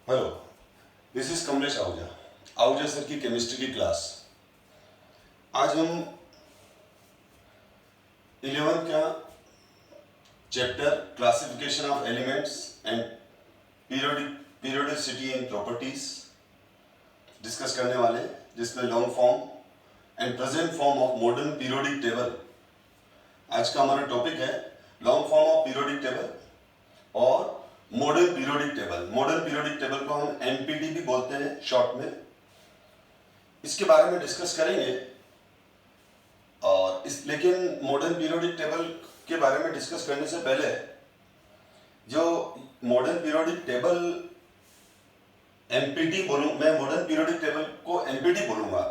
Hello, this is Kamlesh Ahuja. Ahuja sir की chemistry की class. आज हम 11th का chapter classification of elements and periodicity and properties discuss करने वाले हैं, जिसमें long form and present form of modern periodic table. आज का हमारा टॉपिक है long form of periodic table और modern periodic table. Modern periodic table को हम एमपीटी भी बोलते हैं शॉर्ट में। इसके बारे में डिस्कस करेंगे और लेकिन मॉडर्न पीरियोडिक टेबल के बारे में डिस्कस करने से पहले जो मॉडर्न पीरियोडिक टेबल एमपीटी बोलूं, मैं मॉडर्न पीरियोडिक टेबल को एमपीटी बोलूंगा।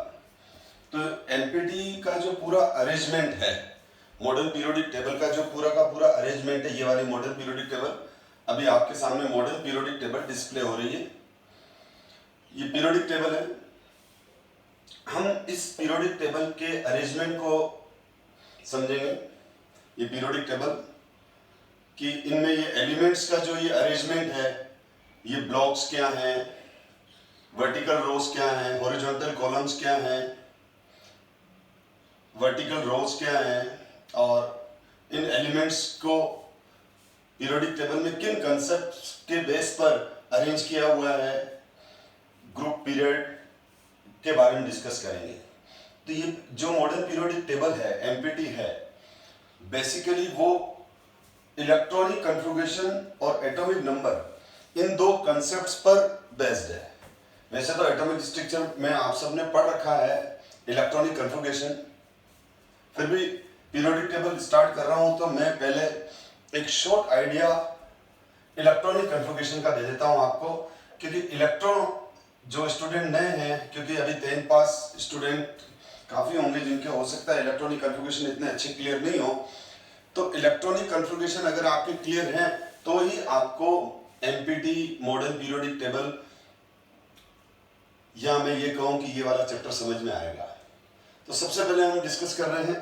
तो एमपीटी का जो पूरा अरेंजमेंट है, मॉडर्न पीरियोडिक टेबल का जो पूरा का पूरा अरेंजमेंट है, ये वाली मॉडर्न पीरियोडिक टेबल अभी आपके सामने मॉडर्न पीरियोडिक टेबल डिस्प्ले हो रही है। ये पीरियोडिक टेबल है। हम इस पीरियोडिक टेबल के अरेंजमेंट को समझेंगे। ये पीरियोडिक टेबल कि इनमें ये एलिमेंट्स का जो ये अरेंजमेंट है, ये ब्लॉक्स क्या हैं, वर्टिकल रोज क्या हैं, हॉरिजॉन्टल कॉलम्स क्या हैं, वर्टिकल रोज क्या हैं, और इन एलिमेंट्स को पीरियोडिक टेबल में किन कंसेप्ट्स के बेस पर अरेंज किया हुआ है, ग्रुप पीरियड के बारे में डिस्कस करेंगे। तो ये जो मॉडर्न पीरियोडिक टेबल है, एमपीटी है, बेसिकली वो इलेक्ट्रॉनिक कन्फिगरेशन और एटॉमिक नंबर, इन दो कंसेप्ट्स पर बेस्ड है। वैसे तो एटॉमिक स्ट्रक्चर में आप सबने पढ़ रखा है, इलेक्ट्रॉनिक कन्फिगरेशन। फिर भी पीरियोडिक टेबल स्टार्ट कर रहा हूं तो मैं पहले एक शॉर्ट आइडिया इलेक्ट्रॉनिक कन्फिगरेशन का दे देता हूं आपको, क्योंकि इलेक्ट्रॉन जो स्टूडेंट नए हैं, क्योंकि अभी 10th पास स्टूडेंट काफ़ी होंगे जिनके हो सकता है इलेक्ट्रॉनिक कन्फिगरेशन इतने अच्छे क्लियर नहीं हो। तो इलेक्ट्रॉनिक कन्फिगरेशन अगर आपके क्लियर हैं तो ही आपको एमपीटी मॉडर्न पीरियोडिक टेबल, या मैं ये कहूँ कि ये वाला चैप्टर समझ में आएगा। तो सबसे पहले हम डिस्कस कर रहे हैं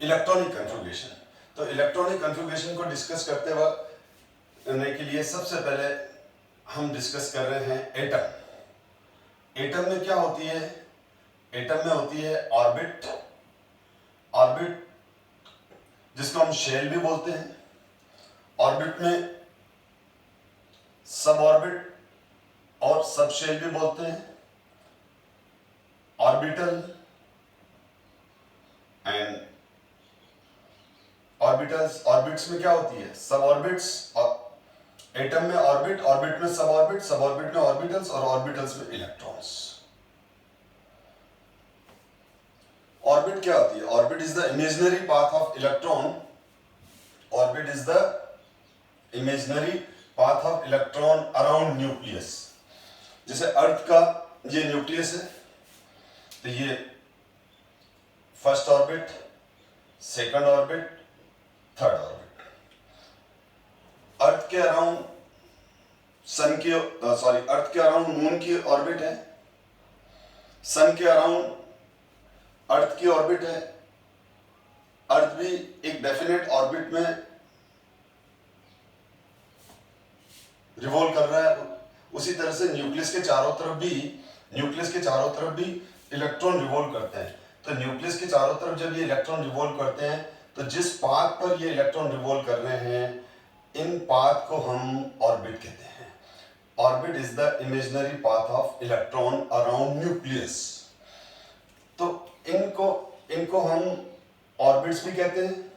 इलेक्ट्रॉनिक कन्फिगरेशन। तो इलेक्ट्रॉनिक कन्फिगरेशन को डिस्कस करने के लिए सबसे पहले हम डिस्कस कर रहे हैं एटम। एटम में क्या होती है? एटम में होती है ऑर्बिट, ऑर्बिट जिसको हम शेल भी बोलते हैं। ऑर्बिट में सब ऑर्बिट और सब शेल भी बोलते हैं। Orbital and orbitals. ऑर्बिट्स में क्या होती है? सब ऑर्बिट्स। एटम में ऑर्बिट, ऑर्बिट में सब ऑर्बिट, सब ऑर्बिट में ऑर्बिटल्स और ऑर्बिटल्स में इलेक्ट्रॉन्स। ऑर्बिट क्या होती है? Orbit is the imaginary path of electron. Orbit is the imaginary path of electron around nucleus. जैसे अर्थ का ये न्यूक्लियस है, तो ये first orbit, second orbit, third orbit. Earth के अराउंड अर्थ के अराउंड मून की ऑर्बिट है। सन के अराउंड अर्थ की ऑर्बिट है। अर्थ भी एक डेफिनेट ऑर्बिट में रिवॉल्व कर रहा है। उसी तरह से न्यूक्लियस के चारों तरफ भी इलेक्ट्रॉन रिवॉल्व करते हैं। तो न्यूक्लियस के चारों तरफ जब ये इलेक्ट्रॉन रिवॉल्व करते हैं, तो जिस पाथ पर ये इलेक्ट्रॉन रिवॉल्व कर रहे हैं, इन पाथ को हम ऑर्बिट कहते हैं। Orbit is the imaginary path of electron around nucleus. तो इनको हम ऑर्बिट्स भी कहते हैं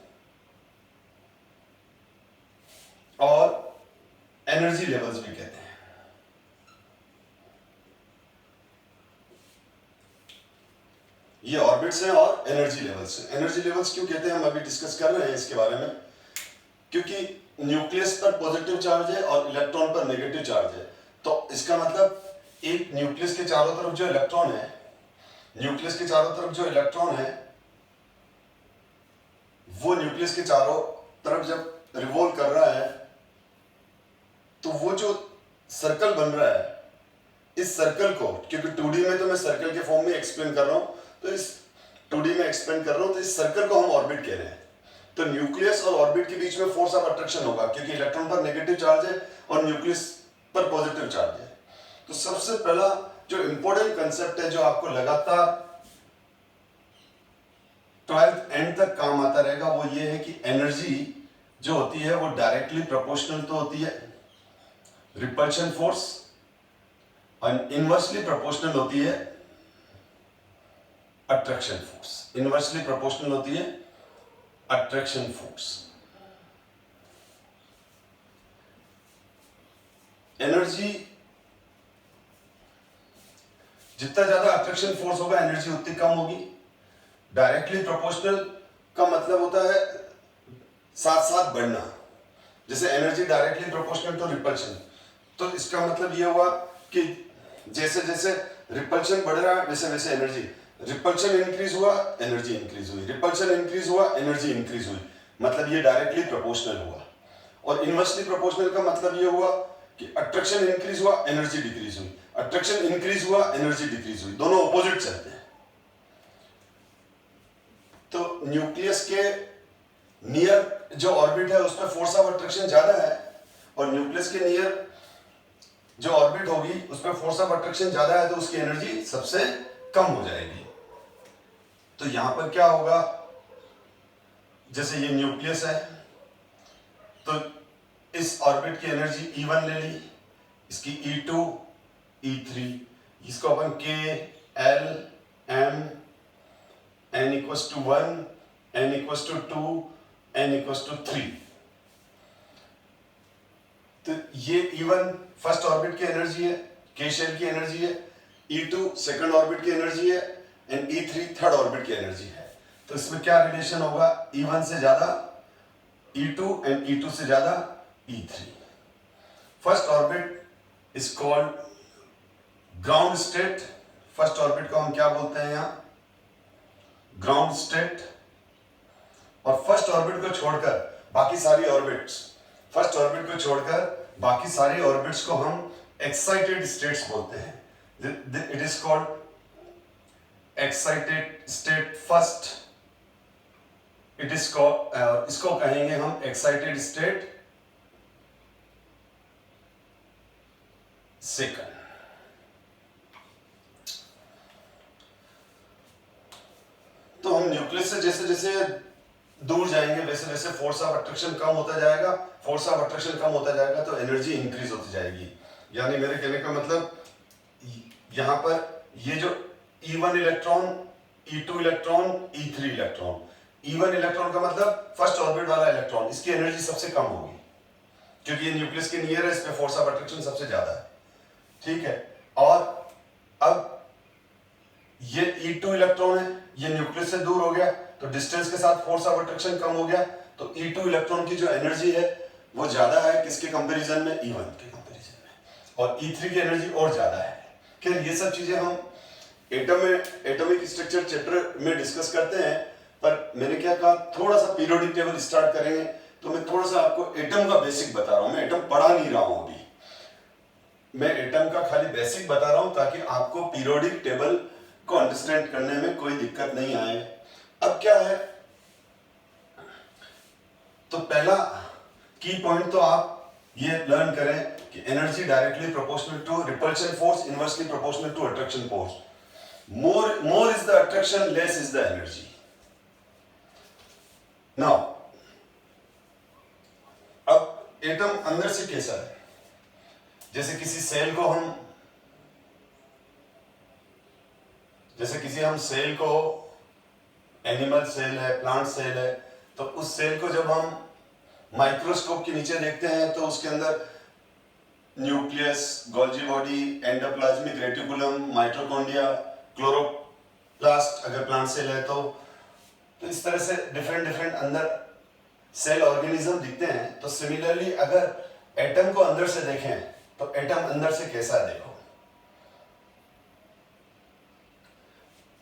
और एनर्जी लेवल्स भी कहते हैं। ये ऑर्बिट्स हैं और एनर्जी लेवल्स हैं। एनर्जी लेवल्स क्यों कहते हैं, हम अभी डिस्कस कर रहे हैं इसके बारे में। क्योंकि न्यूक्लियस पर पॉजिटिव चार्ज है और इलेक्ट्रॉन पर नेगेटिव चार्ज है। तो इसका मतलब एक न्यूक्लियस के चारों तरफ जो इलेक्ट्रॉन है, न्यूक्लियस के चारों तरफ जो इलेक्ट्रॉन है, वो न्यूक्लियस के चारों तरफ जब रिवॉल्व कर रहा है, तो वो जो सर्कल बन रहा है, इस सर्कल को, क्योंकि 2D में तो मैं सर्कल के फॉर्म में एक्सप्लेन कर रहा हूं, तो इस 2D में एक्सप्लेन कर रहा हूं, तो इस सर्कल को हम ऑर्बिट कह रहे हैं। तो न्यूक्लियस और ऑर्बिट के बीच में फोर्स ऑफ अट्रैक्शन होगा, क्योंकि इलेक्ट्रॉन पर नेगेटिव चार्ज है और न्यूक्लियस पर पॉजिटिव चार्ज है। तो सबसे पहला जो इंपॉर्टेंट कंसेप्ट है जो आपको लगातार 12th एंड तक काम आता रहेगा वो ये है कि एनर्जी जो होती है वो डायरेक्टली प्रोपोर्शनल तो होती है रिपल्शन फोर्स और इनवर्सली प्रोपोर्शनल होती है अट्रैक्शन फोर्स। इनवर्सली प्रोपोर्शनल होती है अट्रैक्शन फोर्स। एनर्जी जितना ज्यादा अट्रैक्शन फोर्स होगा एनर्जी उतनी कम होगी। डायरेक्टली प्रोपोर्शनल का मतलब होता है साथ साथ बढ़ना, जैसे energy directly proportional to repulsion. तो इसका मतलब यह हुआ कि जैसे जैसे रिपल्शन बढ़ रहा है वैसे वैसे एनर्जी, रिपल्शन इंक्रीज हुआ एनर्जी इंक्रीज हुई, रिपल्शन इंक्रीज हुआ एनर्जी इंक्रीज हुई, मतलब ये डायरेक्टली प्रोपोर्शनल हुआ। और इनवर्सली प्रोपोर्शनल का मतलब ये हुआ कि अट्रैक्शन इंक्रीज हुआ एनर्जी डिक्रीज हुई, अट्रैक्शन इंक्रीज हुआ एनर्जी डिक्रीज हुई, दोनों ऑपोजिट चलते हैं। तो न्यूक्लियस के नियर जो ऑर्बिट है उसमें फोर्स ऑफ अट्रैक्शन ज्यादा है और न्यूक्लियस के नियर जो ऑर्बिट होगी उसमें फोर्स ऑफ अट्रैक्शन ज्यादा है तो उसकी एनर्जी सबसे कम हो जाएगी। तो यहां पर क्या होगा, जैसे ये न्यूक्लियस है तो इस ऑर्बिट की एनर्जी E1 ले ली, इसकी E2 E3, इसको अपन K L M n equals to 1 n equals to 2 n equals to 3। तो ये E1 फर्स्ट ऑर्बिट की एनर्जी है, K शेल की एनर्जी है, E2 सेकंड ऑर्बिट की एनर्जी है एंड E3 थर्ड ऑर्बिट की एनर्जी है। तो इसमें क्या रिलेशन होगा, E1 से ज्यादा E2 एंड E2 से ज्यादा E3। First orbit is called ground state. First orbit को हम क्या बोलते हैं यहां, ग्राउंड स्टेट। और फर्स्ट ऑर्बिट को छोड़कर बाकी सारी ऑर्बिट्स, फर्स्ट ऑर्बिट को छोड़कर बाकी सारी ऑर्बिट्स को हम एक्साइटेड स्टेट्स बोलते हैं। It is called excited state first, it is called इसको कहेंगे हम एक्साइटेड स्टेट सेकंड। तो हम न्यूक्लियस से जैसे जैसे दूर जाएंगे वैसे वैसे फोर्स ऑफ अट्रैक्शन कम होता जाएगा, फोर्स ऑफ अट्रैक्शन कम होता जाएगा तो एनर्जी इंक्रीज होती जाएगी। यानी मेरे कहने का मतलब यहां पर ये जो E1 electron, E2 electron, E3 electron, E1 electron का मतलब फर्स्ट ऑर्बिट वाला इलेक्ट्रॉन, इसकी एनर्जी सबसे कम होगी क्योंकि ये न्यूक्लियस के नियर है, इसमें फोर्स ऑफ अट्रैक्शन सबसे ज्यादा है, ठीक है। और अब ये E2 इलेक्ट्रॉन है, ये न्यूक्लियस से दूर हो गया तो डिस्टेंस के साथ फोर्स ऑफ अट्रैक्शन कम हो गया, तो E2 इलेक्ट्रॉन की जो एनर्जी है वो ज्यादा है किसके कंपैरिजन में, E1 के कंपैरिजन में, और E3 की एनर्जी और ज्यादा है। खैर ये सब चीजें हम एटम में एटॉमिक स्ट्रक्चर चैप्टर में डिस्कस करते हैं, पर मैंने क्या कहा थोड़ा सा पीरियोडिक टेबल स्टार्ट करेंगे तो मैं थोड़ा सा आपको एटम का बेसिक बता रहा हूं। मैं एटम पढ़ा नहीं रहा हूं अभी, मैं एटम का खाली बेसिक बता रहा हूं ताकि आपको पीरियोडिक टेबल को अंडरस्टैंड करने में कोई दिक्कत नहीं आए। अब क्या है, तो पहला की पॉइंट तो आप ये लर्न करें कि energy directly proportional to repulsion force, inversely proportional to attraction force. More is the attraction, less is the energy. Now अब एटम अंदर से कैसा है, जैसे किसी सेल को हम सेल को, एनिमल सेल है, प्लांट सेल है, तो उस सेल को जब हम माइक्रोस्कोप के नीचे देखते हैं तो उसके अंदर nucleus, Golgi body, endoplasmic reticulum, mitochondria, chloroplast अगर प्लांट सेल है तो इस तरह से डिफरेंट अंदर सेल ऑर्गेनिज्म दिखते हैं। तो सिमिलरली अगर एटम को अंदर से देखें तो एटम अंदर से कैसा है देखो।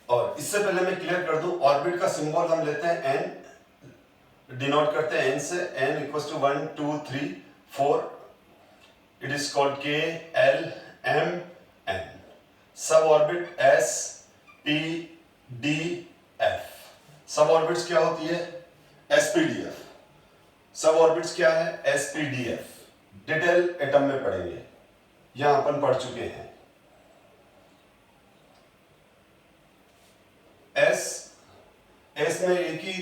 और इससे पहले मैं क्लियर कर दूं, ऑर्बिट का सिंबल हम लेते हैं n, डिनोट करते हैं n से, n equals to 1 2 3 4, it is called K L M N। Sub orbit S P D F। Sub orbits क्या होती है, SPDF। सब ऑर्बिट्स क्या है, SPDF। डिटेल एटम में पढ़ेंगे, यहां अपन पढ़ चुके हैं। एस में एक ही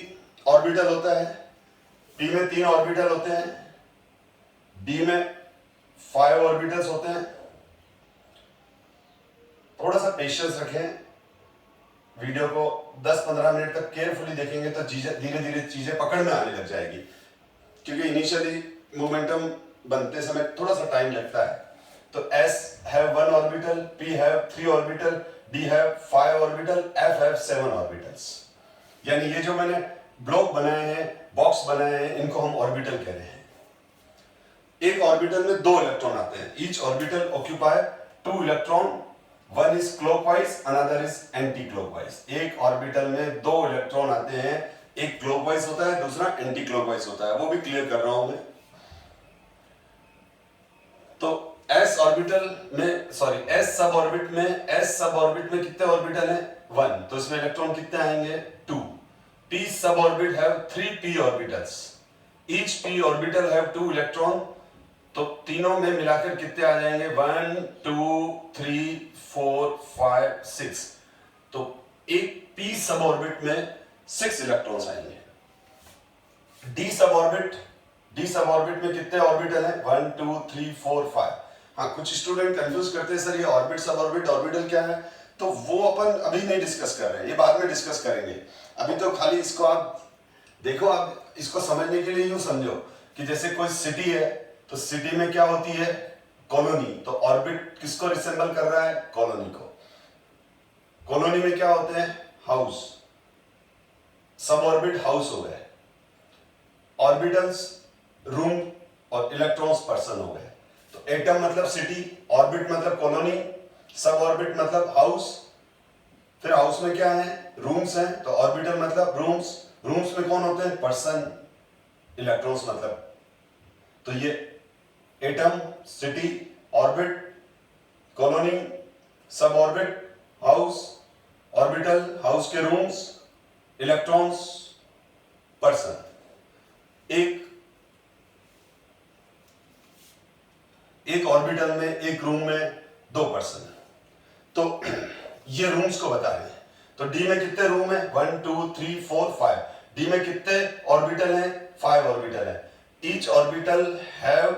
ऑर्बिटल होता है, पी में 3 ऑर्बिटल होते हैं, डी में 5 ऑर्बिटल्स होते हैं। थोड़ा सा पेशेंस रखें, वीडियो को 10-15 मिनट तक केयरफुली देखेंगे तो चीजें धीरे धीरे चीजें पकड़ में आने लग जाएगी, क्योंकि इनिशियली मोमेंटम बनते समय थोड़ा सा टाइम लगता है। तो S have 1 orbital, P have 3 orbital, D have 5 orbital, F have 7 orbitals. यानी ये जो मैंने ब्लॉक बनाए हैं, बॉक्स बनाए हैं, इनको हम ऑर्बिटल कह रहे हैं। एक ऑर्बिटल में 2 इलेक्ट्रॉन आते हैं। Each orbital occupy 2 electron, one is clockwise, another is anti clockwise. एक ऑर्बिटल में 2 इलेक्ट्रॉन आते हैं, एक क्लॉकवाइज होता है, दूसरा एंटी क्लॉकवाइज होता है, वो भी क्लियर कर रहा हूं मैं। तो S ऑर्बिटल में, सॉरी S सब ऑर्बिट में कितने ऑर्बिटल हैं? 1, तो इसमें इलेक्ट्रॉन कितने आएंगे? 2। P सब orbit have 3 p orbitals, each p orbital have 2 electron, तो तीनों में मिलाकर कितने आ जाएंगे? 1 2 3 4 5 6। तो एक p सब ऑर्बिट में 6 इलेक्ट्रॉन्स आएंगे। d सब ऑर्बिट में कितने ऑर्बिटल हैं? 1 2 3 4 5। हाँ, कुछ स्टूडेंट कंफ्यूज करते हैं, सर ये ऑर्बिट सब ऑर्बिटल क्या है? तो वो अपन अभी नहीं डिस्कस कर रहे हैं, ये बाद में डिस्कस करेंगे। अभी तो खाली इसको आप देखो, आप इसको समझने के लिए यूं समझो कि जैसे कोई सिटी है, तो सिटी में क्या होती है? कॉलोनी। तो ऑर्बिट किसको रिसेंबल कर रहा है? कॉलोनी को। कॉलोनी में क्या होते हैं? हाउस। सब ऑर्बिट हाउस हो गए, ऑर्बिटल्स रूम और इलेक्ट्रॉन्स पर्सन हो गए। तो एटम मतलब सिटी, ऑर्बिट मतलब कॉलोनी, सब ऑर्बिट मतलब हाउस। फिर हाउस में क्या है? रूम्स हैं, तो ऑर्बिटल मतलब रूम्स। रूम्स में कौन होते हैं? पर्सन। इलेक्ट्रॉन्स मतलब, तो ये एटम, सिटी, ऑर्बिट, कॉलोनी, सब ऑर्बिट, हाउस, ऑर्बिटल, हाउस के रूम्स, इलेक्ट्रॉन्स, पर्सन। एक ऑर्बिटल में, एक रूम में 2 पर्सन। तो ये रूम्स को बता रहे हैं। तो डी में कितने रूम है? 1 2 3 4 5। डी में कितने ऑर्बिटल हैं? 5 ऑर्बिटल है। Each orbital have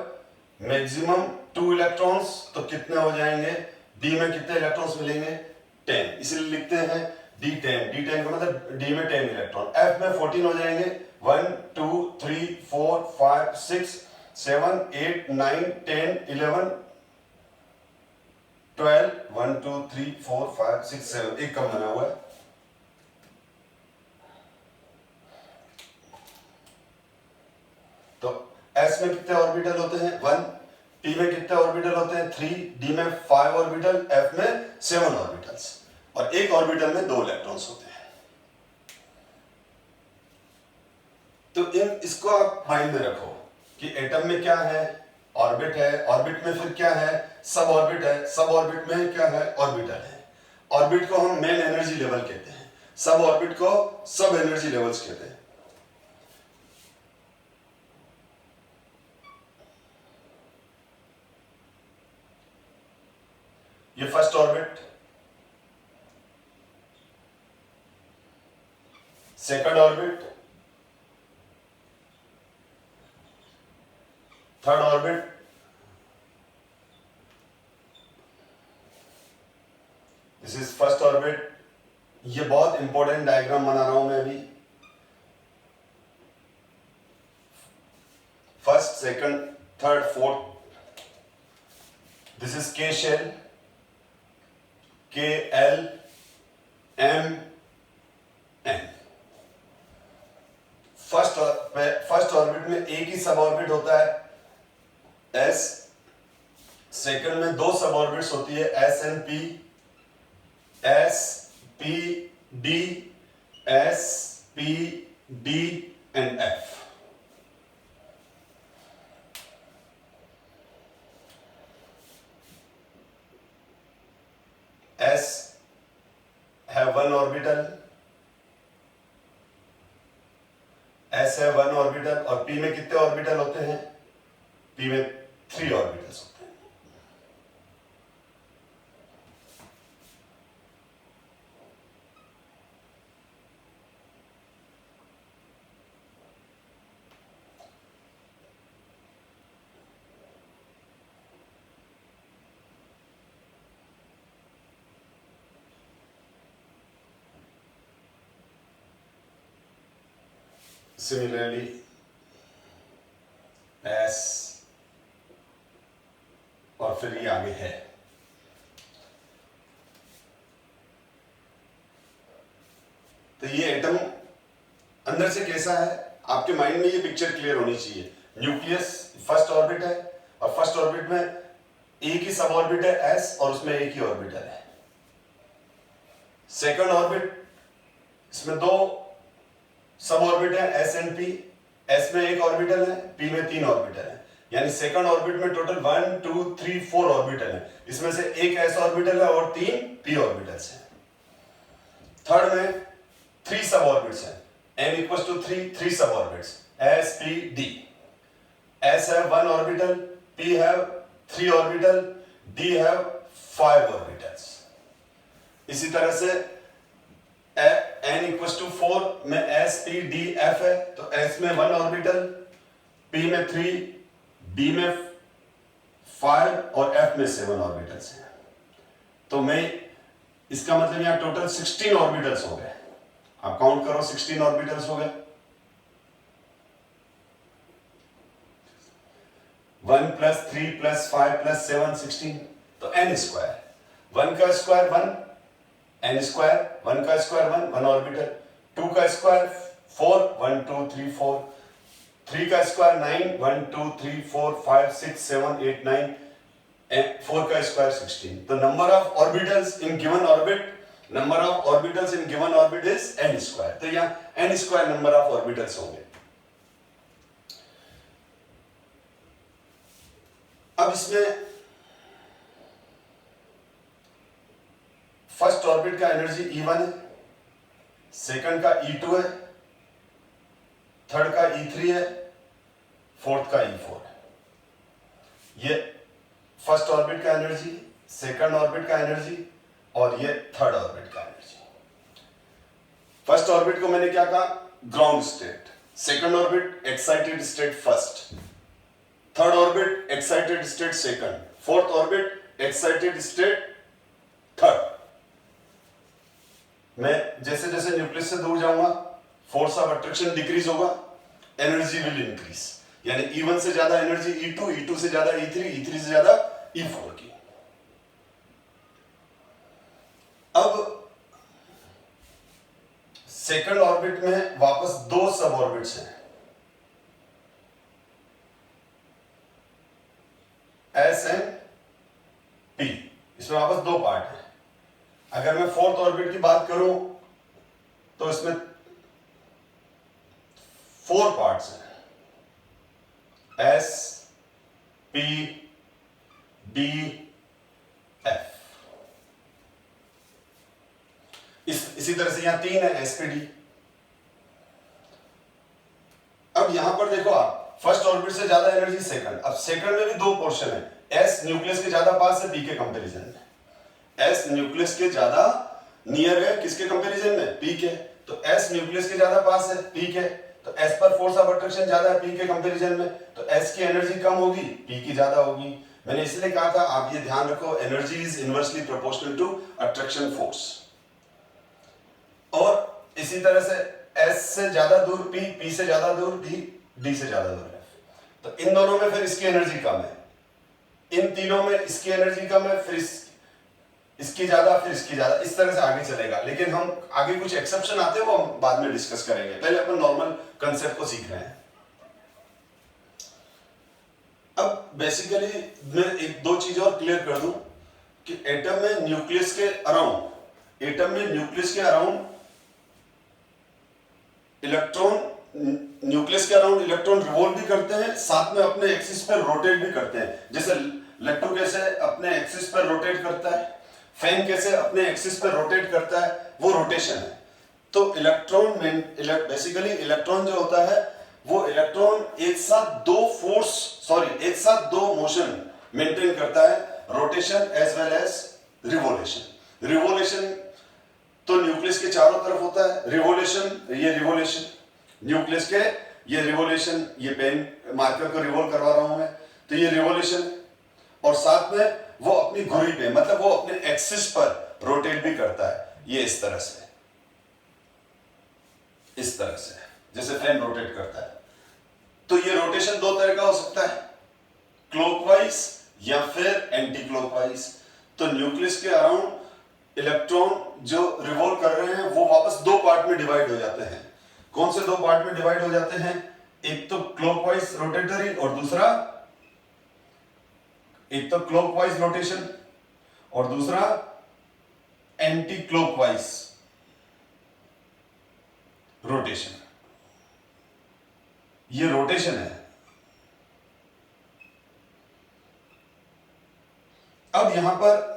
maximum 2 electrons, तो कितने हो जाएंगे? डी में कितने इलेक्ट्रॉन्स मिलेंगे? 10। इसलिए लिखते हैं D10। D10 का मतलब डी में 10 इलेक्ट्रॉन। एफ में 14 हो जाएंगे। 1 2 3 4 5 6 7 8 9 10 11 12 1 2 3 4 5 6 7। एक कम बना हुआ है। तो S में कितने ऑर्बिटल होते हैं? 1। P में कितने ऑर्बिटल होते हैं? 3। D में 5 ऑर्बिटल, F में 7 ऑर्बिटल्स, और एक ऑर्बिटल में 2 इलेक्ट्रॉन्स होते हैं। तो इसको आप माइंड में रखो कि एटम में क्या है? ऑर्बिट है। ऑर्बिट में फिर क्या है? सब ऑर्बिट है। सब ऑर्बिट में क्या है? ऑर्बिटल है। ऑर्बिट को हम मेन एनर्जी लेवल कहते हैं, सब ऑर्बिट को सब एनर्जी लेवल्स कहते हैं। ये first orbit, second orbit, third orbit, this is first orbit. ये बहुत इंपॉर्टेंट डायग्राम बना रहा हूं मैं अभी। First, second, third, fourth. This is K shell, KL M N। First orbit में एक ही सब ऑर्बिट होता है S। सेकंड में 2 सब ऑर्बिट्स होती है S and P, S P D, S P D and F। S have 1 orbital, S है 1 ऑर्बिटल, और P में कितने ऑर्बिटल होते हैं? P में 3 ऑर्बिटल्स होते हैं। सिमिलरली एस और फिर ये आगे है। तो ये एटम अंदर से कैसा है, आपके माइंड में ये पिक्चर क्लियर होनी चाहिए। न्यूक्लियस फर्स्ट ऑर्बिट है और फर्स्ट ऑर्बिट में एक ही सब ऑर्बिट है एस और उसमें एक ही ऑर्बिटल है। सेकंड ऑर्बिट, इसमें दो सब ऑर्बिट है एस एंड पी। एस में एक ऑर्बिटल है, पी में 3 ऑर्बिटल है, यानी सेकंड ऑर्बिट में टोटल 1 2 3 4 ऑर्बिटल है। इसमें से एक एस ऑर्बिटल है और 3 पी ऑर्बिटल्स हैं। थर्ड में 3 सब ऑर्बिट्स हैं, m equals to 3 सब orbits s p d। s have 1 orbital, p have 3 orbital, d have 5 orbitals. इसी तरह से n equals to 4 में s p d f है, तो s में 1 ऑर्बिटल, p में 3, d में 5 और f में 7 ऑर्बिटल्स हैं। तो मैं इसका मतलब यहां टोटल 16 ऑर्बिटल्स हो गए। आप काउंट करो, 16 ऑर्बिटल्स हो गए। 1 + 3 + 5 + 7 16, तो n स्क्वायर। 1 का स्क्वायर 1, n स्क्वायर, 1 का स्क्वायर 1 ऑर्बिटल, 2 का स्क्वायर 4 1 2 3 4, 3 का स्क्वायर 9 1 2 3 4 5 6 7 8 9, 4 का स्क्वायर 16। तो number of orbitals in given orbit, number of orbitals in given orbit is n square. तो यहां n square number of orbitals होंगे। अब इसमें फर्स्ट ऑर्बिट का एनर्जी E1 है, सेकंड का E2 है, थर्ड का E3 है, फोर्थ का E4 है। ये फर्स्ट ऑर्बिट का एनर्जी, सेकंड ऑर्बिट का एनर्जी और ये थर्ड ऑर्बिट का एनर्जी। फर्स्ट ऑर्बिट को मैंने क्या कहा, ground state. Second orbit excited state first, third orbit excited state second, fourth orbit excited state third. मैं जैसे जैसे न्यूक्लियस से दूर जाऊंगा फोर्स ऑफ अट्रैक्शन डिक्रीज होगा, एनर्जी विल इंक्रीज, यानी E1 से ज्यादा एनर्जी E2, E2 से ज्यादा E3, E3 से ज्यादा E4 की। अब सेकंड ऑर्बिट में वापस 2 सब ऑर्बिट्स हैं, S एंड P। इसमें वापस 2 पार्ट हैं। अगर मैं फोर्थ ऑर्बिट की बात करूं तो इसमें 4 पार्ट्स हैं, S P D F। इसी तरह से यहां 3 है, SPD। अब यहां पर देखो आप, फर्स्ट ऑर्बिट से ज्यादा एनर्जी सेकंड। अब सेकंड में भी 2 पोर्शन है, S न्यूक्लियस के ज्यादा पास है P के कंपैरिजन में। S न्यूक्लियस के ज्यादा नियर है किसके कंपैरिजन में, P के। तो S न्यूक्लियस के ज्यादा पास है P के, तो S पर फोर्स ऑफ अट्रैक्शन ज्यादा है P के कंपैरिजन में, तो S की एनर्जी कम होगी, P की ज्यादा होगी। मैंने इसलिए कहा था, आप ये ध्यान रखो, energy is inversely proportional to attraction force. और इसी तरह से S से ज्यादा दूर P, P से ज्यादा दूर D, D से ज्यादा दूर F। तो इन दोनों में फिर इसकी एनर्जी कम है, इन तीनों में इसकी एनर्जी कम है, फिर इसकी ज्यादा, फिर इसकी ज्यादा, इस तरह से आगे चलेगा। लेकिन हम आगे कुछ एक्सेप्शन आते हैं, वो हम बाद में डिस्कस करेंगे। पहले अपन नॉर्मल कंसेप्ट को सीख रहे हैं। अब बेसिकली मैं 1-2 चीज और क्लियर कर दूं कि एटम में न्यूक्लियस के अराउंड, एटम में न्यूक्लियस के अराउंड इलेक्ट्रॉन, न्यूक्लियस के अराउंड इलेक्ट्रॉन रिवॉल्व भी करते हैं, साथ में अपने एक्सिस पर रोटेट भी करते हैं। जैसे लट्टू कैसे अपने एक्सिस पर रोटेट करता है, फैन कैसे अपने एक्सिस पर रोटेट करता है, वो रोटेशन है। तो इलेक्ट्रॉन बेसिकली इलेक्ट्रॉन जो होता है, वो इलेक्ट्रॉन एक साथ दो मोशन मेंटेन करता है, rotation as well as revolution. Revolution तो न्यूक्लियस के चारों तरफ होता है, रिवोल्यूशन न्यूक्लियस के, ये रिवोल्यूशन, ये पेन मार्कर को रिवॉल्व करवा रहा हूं मैं, तो ये रिवोल्यूशन। और साथ में वो अपनी धुरी पे, मतलब वो अपने एक्सिस पर रोटेट भी करता है, ये इस तरह से जैसे फैन रोटेट करता है। तो ये रोटेशन दो तरह का हो सकता है, क्लॉकवाइज या फिर एंटी क्लॉकवाइज। तो न्यूक्लियस के अराउंड इलेक्ट्रॉन जो रिवॉल्व कर रहे हैं वो वापस दो पार्ट में डिवाइड हो जाते हैं। कौन से दो पार्ट में डिवाइड हो जाते हैं? एक तो क्लॉकवाइज रोटेटरी और दूसरा, एक तो क्लॉकवाइज रोटेशन और दूसरा एंटी क्लॉकवाइज रोटेशन। ये रोटेशन है। अब यहां पर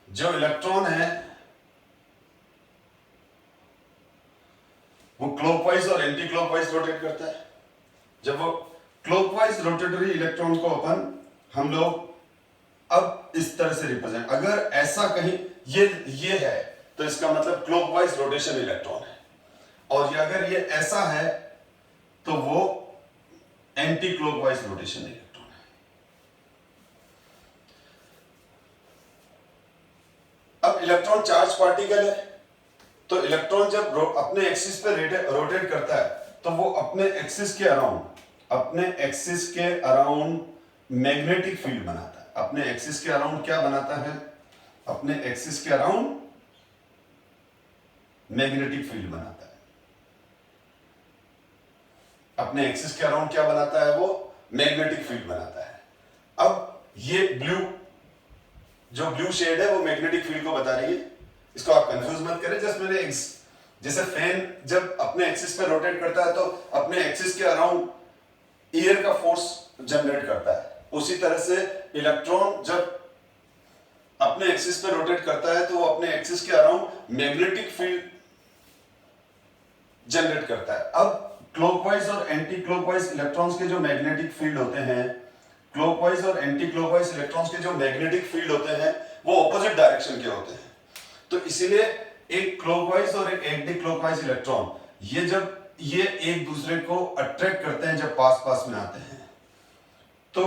जो इलेक्ट्रॉन है वो क्लॉकवाइज और एंटी क्लॉकवाइज रोटेट करता है। जब वो क्लॉकवाइज रोटेटरी इलेक्ट्रॉन को हम लोग अब इस तरह से रिप्रेजेंट, अगर ऐसा कहीं ये है तो इसका मतलब क्लॉकवाइज रोटेशन इलेक्ट्रॉन है, और अगर ये ऐसा है तो वो एंटी क्लॉकवाइज रोटेशन इलेक्ट्रॉन है। अब इलेक्ट्रॉन चार्ज पार्टिकल है, तो इलेक्ट्रॉन जब अपने एक्सिस पे रोटेट करता है तो वो अपने एक्सिस के अराउंड मैग्नेटिक फील्ड बनाता है। अपने एक्सिस के अराउंड क्या बनाता है? अपने एक्सिस के अराउंड मैग्नेटिक फील्ड बनाता है। अपने एक्सिस के अराउंड क्या बनाता है? वो मैग्नेटिक फील्ड बनाता है। अब ये जो ब्लू शेड है वो मैग्नेटिक फील्ड को बता रही है। इसको आप कंफ्यूज मत करें। जैसे फैन जब अपने एक्सिस पे रोटेट करता है तो अपने एक्सिस के अराउंड एयर का फोर्स जनरेट करता है, उसी तरह से इलेक्ट्रॉन जब अपने एक्सिस पे रोटेट करता है तो वो अपने एक्सिस के अराउंड मैग्नेटिक फील्ड जनरेट करता है। अब क्लॉकवाइज और एंटी क्लॉकवाइज इलेक्ट्रॉन्स के जो मैग्नेटिक फील्ड होते हैं, क्लॉकवाइज और एंटी क्लॉकवाइज इलेक्ट्रॉन्स के जो मैग्नेटिक फील्ड होते हैं वो ऑपोजिट डायरेक्शन के होते हैं। तो इसीलिए एक क्लॉकवाइज और एक एंटी क्लॉकवाइज इलेक्ट्रॉन ये एक दूसरे को अट्रैक्ट करते हैं जब पास में आते हैं। तो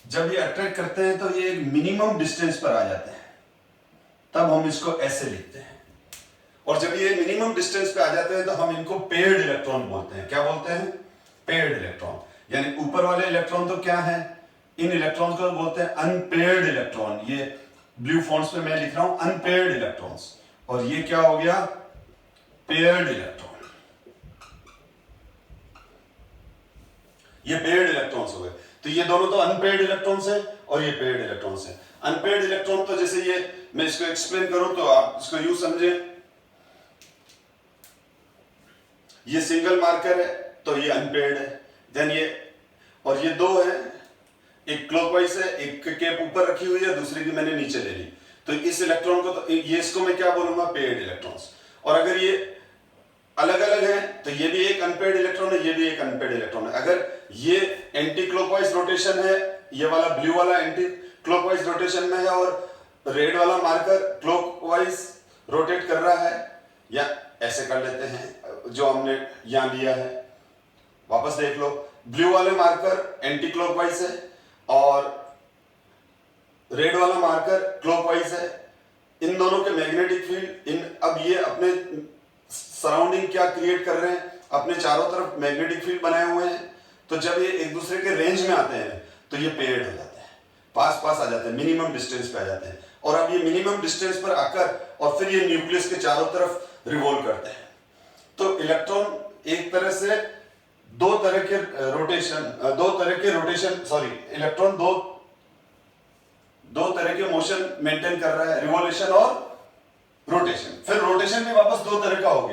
जब ये अट्रैक्ट करते हैं तो ये एक मिनिमम डिस्टेंस पर आ जाते हैं, तब हम इसको ऐसे लिखते हैं। और जब ये मिनिमम डिस्टेंस पे आ जाते हैं तो हम इनको पेयर्ड इलेक्ट्रॉन बोलते हैं। क्या बोलते हैं? Paired electron. यानी ऊपर वाले इलेक्ट्रॉन तो क्या है? इन इलेक्ट्रॉन को बोलते हैं अनपेयर्ड इलेक्ट्रॉन। ये ब्लू फॉन्ट्स पे मैं लिख रहा हूं अनपेयर्ड इलेक्ट्रॉन्स, और ये क्या हो गया? Paired electron. ये पेयर्ड इलेक्ट्रॉन्स हो गए। तो ये दोनों तो अनपेयर्ड इलेक्ट्रॉन्स है और ये पेयर्ड इलेक्ट्रॉन्स है। अनपेयर्ड इलेक्ट्रॉन तो जैसे ये, मैं इसको एक्सप्लेन करूं तो आप इसको यूं समझे, ये सिंगल मार्कर है तो ये अनपेयर्ड है। देन ये दो है, एक क्लॉकवाइज है, एक कैप ऊपर रखी हुई है, दूसरी की मैंने नीचे ले ली। तो इस इलेक्ट्रॉन को तो इसको मैं क्या बोलूंगा? Paired electrons. और अगर ये अलग अलग है तो ये भी एक अनपेयर्ड इलेक्ट्रॉन है, ये भी एक अनपेयर्ड इलेक्ट्रॉन है। अगर ये एंटी क्लॉकवाइज रोटेशन है, ये वाला ब्लू वाला एंटी क्लॉकवाइज रोटेशन में है और रेड वाला मार्कर क्लॉकवाइज रोटेट कर रहा है, या ऐसे कर लेते हैं जो हमने यहां लिया है, वापस देख लो। ब्लू वाले मार्कर एंटी क्लॉकवाइज है और रेड वाला मार्कर क्लॉकवाइज है। इन दोनों के मैग्नेटिक फील्ड अब ये अपने सराउंडिंग क्या क्रिएट कर रहे हैं? अपने चारों तरफ मैग्नेटिक फील्ड बनाए हुए हैं। तो जब ये एक दूसरे के रेंज में आते हैं तो ये पेयर्ड हो जाते हैं, पास आ जाते हैं, मिनिमम डिस्टेंस पे आ जाते हैं। और अब ये मिनिमम डिस्टेंस पर आकर और फिर ये न्यूक्लियस के चारों तरफ रिवॉल्व करते हैं। तो इलेक्ट्रॉन एक तरह से इलेक्ट्रॉन दो तरह के मोशन मेंटेन कर रहा है, रिवॉल्यूशन और रोटेशन। फिर रोटेशन भी वापस दो तरह का हो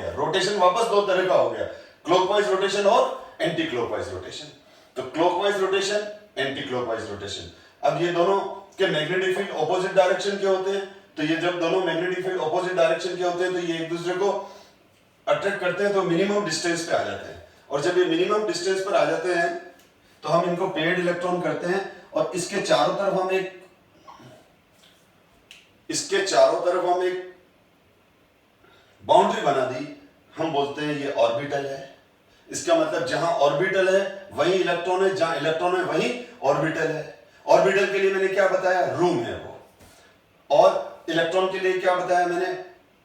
गया, क्लॉकवाइज रोटेशन और एंटी क्लॉकवाइज रोटेशन। तो clockwise rotation, anti clockwise rotation. अब ये दोनों के मैग्नेटिक फील्ड ऑपोजिट डायरेक्शन के होते हैं। तो ये जब दोनों मैग्नेटिक फील्ड ऑपोजिट डायरेक्शन के होते हैं तो ये एक दूसरे को अट्रैक्ट करते हैं, तो मिनिमम डिस्टेंस पे आ जाते हैं। और जब ये मिनिमम डिस्टेंस पर आ जाते हैं तो हम इनको पेयर्ड इलेक्ट्रॉन करते हैं। और इसके चारों तरफ हम एक बाउंड्री बना दी, हम बोलते हैं ये ऑर्बिटल है। इसका मतलब जहां ऑर्बिटल है वहीं इलेक्ट्रॉन है, जहां इलेक्ट्रॉन है वहीं ऑर्बिटल है। ऑर्बिटल के लिए मैंने क्या बताया? रूम है वो। और इलेक्ट्रॉन के लिए क्या बताया मैंने?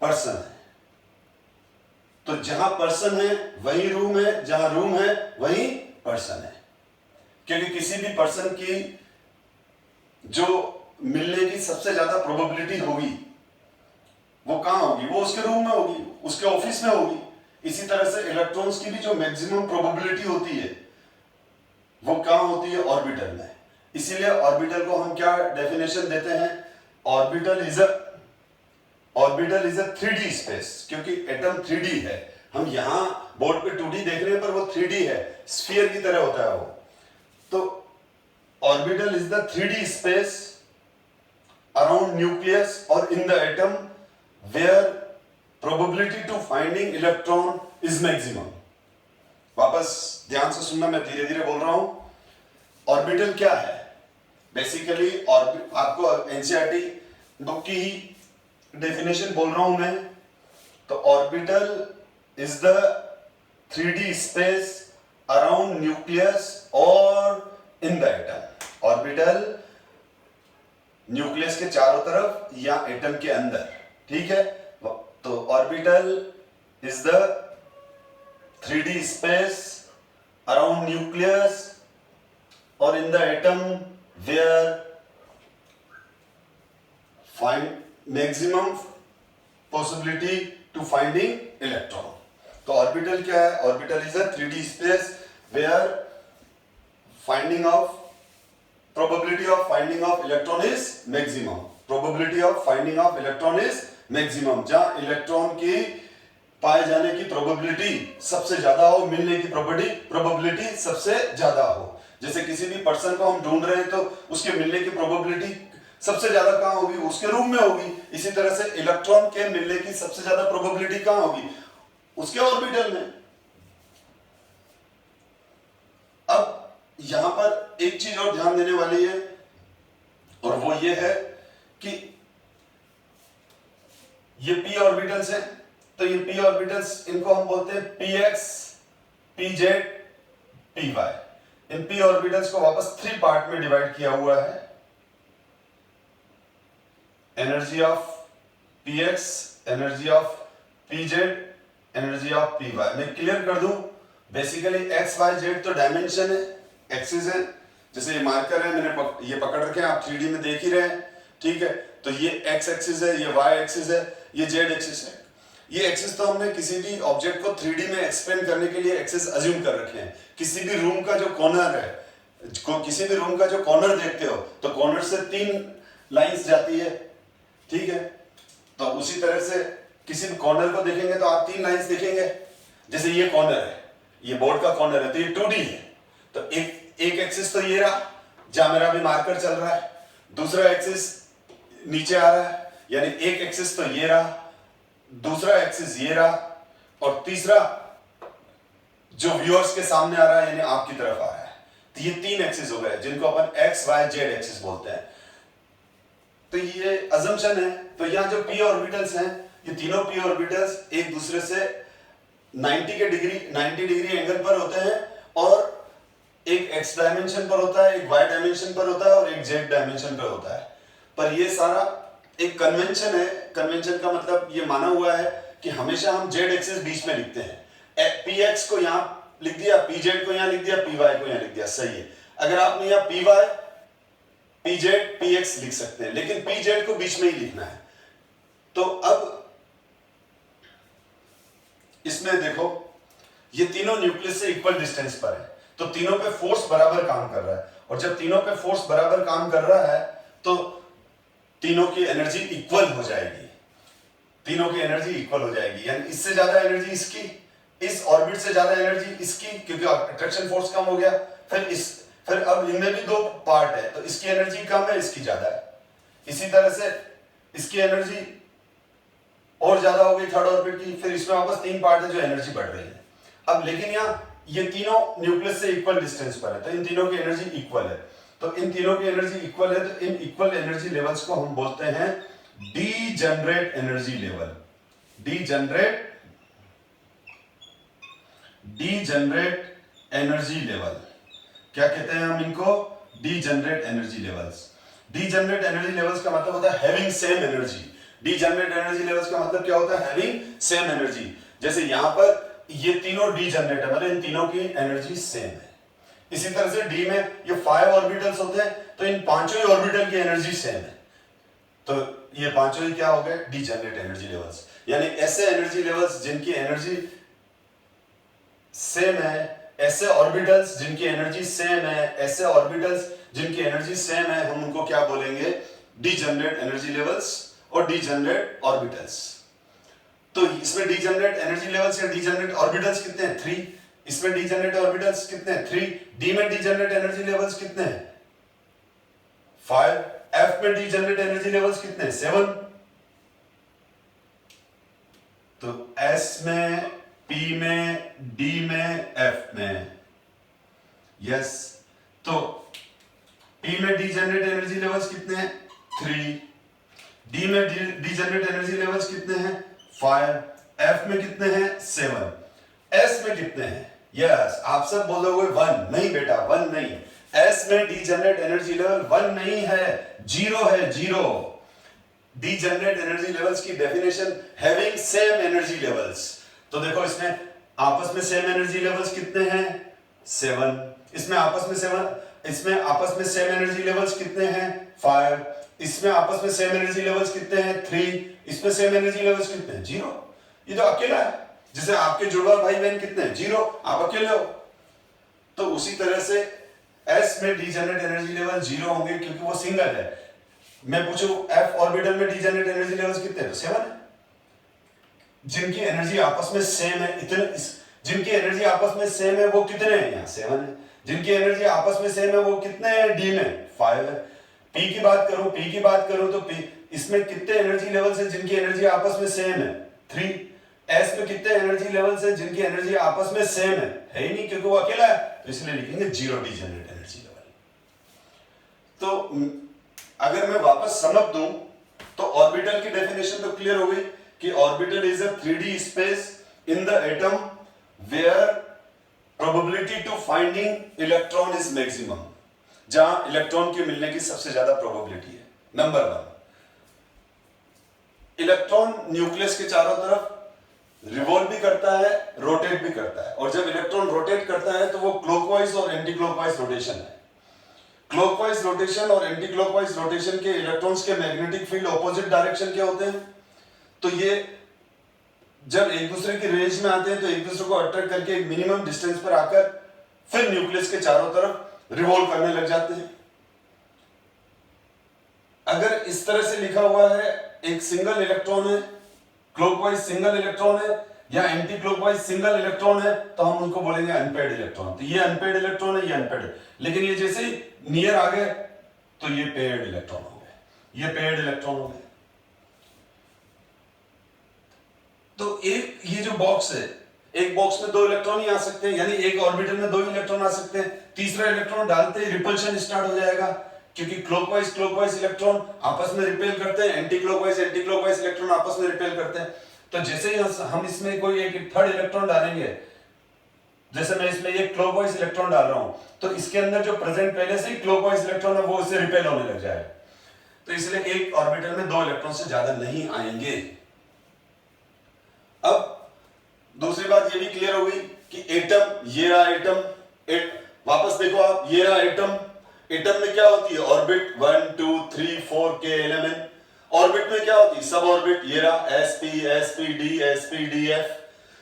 पर्सन है। तो जहां पर्सन है वही रूम है, जहां रूम है वही पर्सन है, क्योंकि किसी भी पर्सन की जो मिलने की सबसे ज्यादा प्रोबेबिलिटी होगी वो कहां होगी, वो उसके रूम में होगी, उसके ऑफिस में होगी। इसी तरह से इलेक्ट्रॉन्स की भी जो मैक्सिमम प्रोबेबिलिटी होती है वो कहां होती है, ऑर्बिटल में। इसीलिए ऑर्बिटल को हम क्या डेफिनेशन देते हैं, orbital is a 3D space, क्योंकि एटम 3D है। हम यहां बोर्ड पे 2D देख रहे हैं पर वो 3D है, स्फीयर की तरह होता है वो। तो orbital is the 3D space around nucleus और in the atom where probability to finding electron is maximum. वापस ध्यान से सुनना, मैं धीरे धीरे बोल रहा हूं। ऑर्बिटल क्या है, बेसिकली आपको एनसीईआरटी बुक की ही डेफिनेशन बोल रहा हूं मैं। तो orbital is the 3D space around nucleus और in the atom. Orbital nucleus के चारों तरफ या एटम के अंदर, ठीक है। तो orbital is the 3D space around nucleus और in the atom where find maximum possibility to finding electron. तो ऑर्बिटल क्या है, orbital is a 3D space where finding of probability of finding of electron is maximum, probability of finding of electron is maximum, जहां electron की पाए जाने की probability सबसे ज्यादा हो, मिलने की प्रोबेबिलिटी सबसे ज्यादा हो। जैसे किसी भी पर्सन को हम ढूंढ रहे हैं तो उसके मिलने की प्रोबेबिलिटी सबसे ज्यादा कहां होगी, उसके रूम में होगी। इसी तरह से इलेक्ट्रॉन के मिलने की सबसे ज्यादा प्रोबेबिलिटी कहां होगी, उसके ऑर्बिटल में। अब यहां पर एक चीज और ध्यान देने वाली है और वो ये है कि ये p ऑर्बिटल्स हैं। तो ये p ऑर्बिटल्स, इनको हम बोलते हैं px, pz, py। इन p ऑर्बिटल्स को वापस 3 पार्ट में डिवाइड किया हुआ है। Energy of px, energy of pz, energy of py। मैं क्लियर कर दूं, बेसिकली x y z तो डायमेंशन है, एक्सिस है। जैसे ये मार्कर है, मैंने ये पकड़ रखे हैं, आप 3D में देख ही रहे हैं, ठीक है। तो ये x एक्सिस है, ये y एक्सिस है, ये z एक्सिस है। ये एक्सिस तो हमने किसी भी ऑब्जेक्ट को 3D में एक्सप्लेन करने के लिए एक्सिस अज्यूम कर रखे हैं। किसी भी रूम का जो कॉर्नर है, किसी भी रूम का जो कॉर्नर देखते हो तो कॉर्नर से 3 लाइंस जाती है, ठीक है। तो उसी तरह से किसी भी कॉर्नर को देखेंगे तो आप 3 लाइंस देखेंगे। जैसे ये कॉर्नर है, ये बोर्ड का कॉर्नर है, तो ये 2D है। तो एक एक्सिस तो ये रहा जहां मेरा भी मार्कर चल रहा है, दूसरा एक्सिस नीचे आ रहा है, यानी एक एक्सिस तो ये रहा, दूसरा एक्सिस ये रहा, और तीसरा जो व्यूअर्स के सामने आ रहा है यानी आपकी तरफ आ रहा है। तो ये 3 एक्सिस हो गए जिनको अपन एक्स वाई जेड एक्सिस बोलते हैं। तो ये अजम्पशन है। तो यहां जो p ऑर्बिटल्स हैं, ये तीनों p ऑर्बिटल्स एक दूसरे से 90 डिग्री एंगल पर होते हैं, और एक x डायमेंशन पर होता है, एक y डायमेंशन पर होता है और एक z डायमेंशन पर होता है। पर ये सारा एक कन्वेंशन है। कन्वेंशन का मतलब ये माना हुआ है कि हमेशा हम z एक्सिस बीच में लिखते हैं। px को यहां लिख दिया, pz को यहां लिख दिया, py को यहां लिख दिया, सही है। अगर आपने यहां py, pz, px लिख सकते हैं, लेकिन pz को बीच में ही लिखना है। तो अब इसमें देखो, ये तीनों न्यूक्लियस से इक्वल डिस्टेंस पर है, तो तीनों पे फोर्स बराबर काम कर रहा है। और जब तीनों पे फोर्स बराबर काम कर रहा है तो तीनों की एनर्जी इक्वल हो जाएगी। तीनों की एनर्जी इक्वल हो जाएगी, यानी इससे ज्यादा एनर्जी इसकी, इस ऑर्बिट से ज्यादा एनर्जी इसकी, क्योंकि अट्रैक्शन फोर्स कम हो गया। फिर अब इनमें भी 2 पार्ट है, तो इसकी एनर्जी कम है, इसकी ज्यादा है। इसी तरह से इसकी एनर्जी और ज्यादा हो गई थर्ड ऑर्बिट की, फिर इसमें वापस 3 पार्ट है जो एनर्जी बढ़ रही है। अब लेकिन यहाँ ये तीनों न्यूक्लियस से इक्वल डिस्टेंस पर है, तो इन तीनों की एनर्जी इक्वल है। तो इन तीनों की एनर्जी इक्वल है, तो इन इक्वल एनर्जी लेवल्स को हम बोलते हैं degenerate energy level. Degenerate energy level क्या कहते हैं हम इनको? Degenerate energy levels. Degenerate energy levels का मतलब होता है having same energy. Degenerate energy levels का मतलब क्या होता है? Having same energy. जैसे यहां पर ये तीनों डी जनरेट है, मतलब इन तीनों की एनर्जी सेम है। इसी तरह से डी में ये 5 ऑर्बिटल्स होते हैं, तो इन पांचों ही ऑर्बिटल की एनर्जी सेम है। तो ये पांचों ही क्या हो गए? D generate energy levels. यानी ऐसे एनर्जी लेवल्स जिनकी एनर्जी सेम है, ऐसे ऑर्बिटल्स जिनकी एनर्जी सेम है, ऐसे ऑर्बिटल्स जिनकी एनर्जी सेम है, हम उनको क्या बोलेंगे? डी जनरेट एनर्जी लेवल्स और डी जनरेट ऑर्बिटल्स। तो इसमें डी जनरेट एनर्जी लेवल्स या डी जनरेट ऑर्बिटल्स कितने हैं? 3। इसमें डी जनरेट ऑर्बिटल्स कितने हैं? 3। डी में डी जनरेट एनर्जी लेवल्स कितने हैं? 5। एफ में डी जनरेट एनर्जी लेवल्स कितने हैं? 7। तो एस में, पी में, डी में, एफ में। यस, तो पी में डी जनरेट एनर्जी लेवल्स कितने हैं? 3। डी में डी जनरेट एनर्जी लेवल्स कितने हैं? 5। एफ में कितने हैं? 7। एस में कितने हैं? यस, आप सब बोलोगे 1। नहीं बेटा, 1 नहीं। एस में डी जनरेट एनर्जी लेवल 1 नहीं है, 0 है, 0। डी जनरेट एनर्जी लेवल्स की definition having same energy levels. तो देखो इसमें आपस में सेम एनर्जी लेवल्स कितने हैं? 7। इसमें आपस में सेम एनर्जी लेवल्स कितने हैं? 5। इसमें आपस में सेम एनर्जी लेवल्स कितने हैं? 3। इसमें सेम एनर्जी लेवल्स कितने हैं? 0। ये तो अकेला है। जैसे आपके जुड़वा भाई बहन कितने हैं? 0। आप अकेले हो। तो उसी तरह से एस में डी जनरेट एनर्जी लेवल 0 होंगे क्योंकि वो सिंगल है। मैं पूछूं एफ ऑर्बिटल में डी जनरेट एनर्जी लेवल्स कितने हैं? तो 7 है। जिनकी एनर्जी आपस में सेम है, जिनकी एनर्जी आपस में सेम है वो कितने हैं? यहाँ 7 है। जिनकी एनर्जी आपस में सेम है वो कितने हैं? डी में 5 है। पी की बात करूं तो पी इसमें कितने एनर्जी लेवल्स हैं जिनकी एनर्जी आपस में सेम है? 3। एस में कितने एनर्जी लेवल्स हैं जिनकी एनर्जी आपस में सेम है ही नहीं, क्योंकि वो अकेला है, तो इसलिए लिखेंगे 0 डी जनरेट एनर्जी लेवल। तो अगर मैं वापस समझ दूं तो ऑर्बिटल की डेफिनेशन तो क्लियर हो गई कि orbital is a 3D space in the atom where probability to finding electron is maximum, जहां इलेक्ट्रॉन के मिलने की सबसे ज्यादा प्रोबेबिलिटी है। नंबर 1, इलेक्ट्रॉन न्यूक्लियस के चारों तरफ रिवॉल्व भी करता है, रोटेट भी करता है, और जब इलेक्ट्रॉन रोटेट करता है तो वो क्लॉकवाइज और एंटी क्लॉकवाइज रोटेशन है। क्लॉकवाइज रोटेशन और एंटी क्लॉकवाइज रोटेशन के इलेक्ट्रॉन्स के मैग्नेटिक फील्ड ऑपोजिट डायरेक्शन के होते हैं। तो ये जब एक दूसरे की रेंज में आते हैं तो एक दूसरे को अट्रैक्ट करके एक मिनिमम डिस्टेंस पर आकर फिर न्यूक्लियस के चारों तरफ रिवॉल्व करने लग जाते हैं। अगर इस तरह से लिखा हुआ है, एक सिंगल इलेक्ट्रॉन है, क्लॉकवाइज सिंगल इलेक्ट्रॉन है या एंटी क्लॉकवाइज सिंगल इलेक्ट्रॉन है, तो हम उनको बोलेंगे अनपेयर्ड इलेक्ट्रॉन। तो ये अनपेयर्ड इलेक्ट्रॉन है, ये अनपेयर्ड। लेकिन ये जैसे ही नियर आ गए तो ये पेयर्ड इलेक्ट्रॉन हो गए, ये पेयर्ड इलेक्ट्रॉन हो गए। तो एक ये जो बॉक्स है, एक बॉक्स में 2 इलेक्ट्रॉन ही आ सकते हैं, यानी एक ऑर्बिटल में 2 इलेक्ट्रॉन आ सकते हैं। तीसरा इलेक्ट्रॉन डालते ही रिपल्शन स्टार्ट हो जाएगा, क्योंकि क्लॉकवाइज इलेक्ट्रॉन आपस में रिपेल करते हैं, एंटी क्लॉकवाइज इलेक्ट्रॉन आपस में रिपेल करते हैं। तो जैसे ही हम इसमें कोई एक थर्ड इलेक्ट्रॉन डालेंगे, जैसे मैं इसमें एक क्लॉकवाइज इलेक्ट्रॉन डाल रहा हूं, तो इसके अंदर जो प्रेजेंट पहले से ही क्लॉकवाइज इलेक्ट्रॉन है वो इससे रिपेल होने लग जाएगा। तो इसलिए एक ऑर्बिटल में 2 इलेक्ट्रॉन से ज्यादा नहीं आएंगे। अब दूसरी बात ये भी क्लियर हो गई कि एटम, ये रहा एटम, वापस देखो आप, ये रहा एटम। एटम में क्या होती है? ऑर्बिट 1 2 3 4 के एलिमेंट। ऑर्बिट में क्या होती है? सब ऑर्बिट। ये रहा sp d f।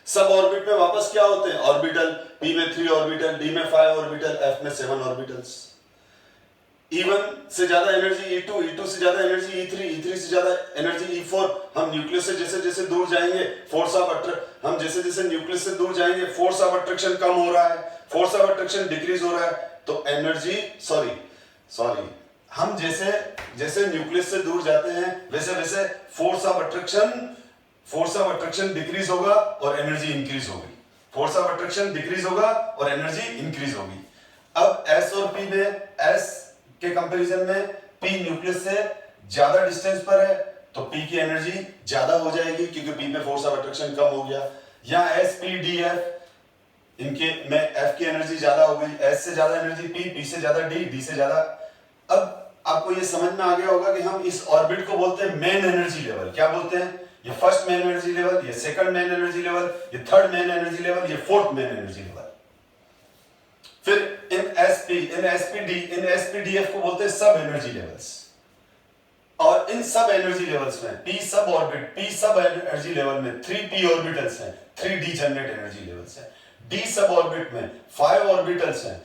सब ऑर्बिट में वापस क्या होते हैं? ऑर्बिटल। p में 3 ऑर्बिटल, d में 5 ऑर्बिटल, f में 7 ऑर्बिटल्स। E1 से ज्यादा एनर्जी E2, E2 से ज्यादा एनर्जी E3, E3 से ज्यादा एनर्जी E4। हम न्यूक्लियस से जैसे जैसे दूर जाएंगे हम जैसे जैसे न्यूक्लियस से दूर जाएंगे फोर्स ऑफ अट्रैक्शन कम हो रहा है, फोर्स ऑफ अट्रैक्शन डिक्रीज हो रहा है। तो एनर्जी सॉरी हम जैसे जैसे न्यूक्लियस से दूर जाते हैं वैसे वैसे फोर्स ऑफ अट्रैक्शन डिक्रीज होगा और एनर्जी इंक्रीज होगी। फोर्स ऑफ अट्रैक्शन डिक्रीज होगा और एनर्जी इंक्रीज होगी। अब S और P में, S के कंपैरिजन में P न्यूक्लियस से ज्यादा डिस्टेंस पर है, तो P की एनर्जी ज्यादा हो जाएगी क्योंकि P में फोर्स ऑफ अट्रैक्शन कम हो गया। या sp/df, इनके में F की एनर्जी ज्यादा हो गई, S से ज्यादा एनर्जी P से ज्यादा D से ज्यादा। अब आपको ये समझ में आ गया होगा कि हम इस ऑर्बिट को बोलते हैं मेन एनर्जी लेवल। क्या बोलते हैं? ये फर्स्ट मेन एनर्जी लेवल, ये सेकंड मेन एनर्जी लेवल, ये थर्ड मेन एनर्जी लेवल, ये फोर्थ मेन एनर्जी लेवल। फिर इन एसपीडीएफ को बोलते हैं सब एनर्जी लेवल्स। और इन सब एनर्जी लेवल्स में पी सब एनर्जी लेवल में 3p ऑर्बिटल्स हैं, 3 डीजेनरेट एनर्जी लेवल्स हैं। डी सब ऑर्बिट में 5 ऑर्बिटल्स हैं,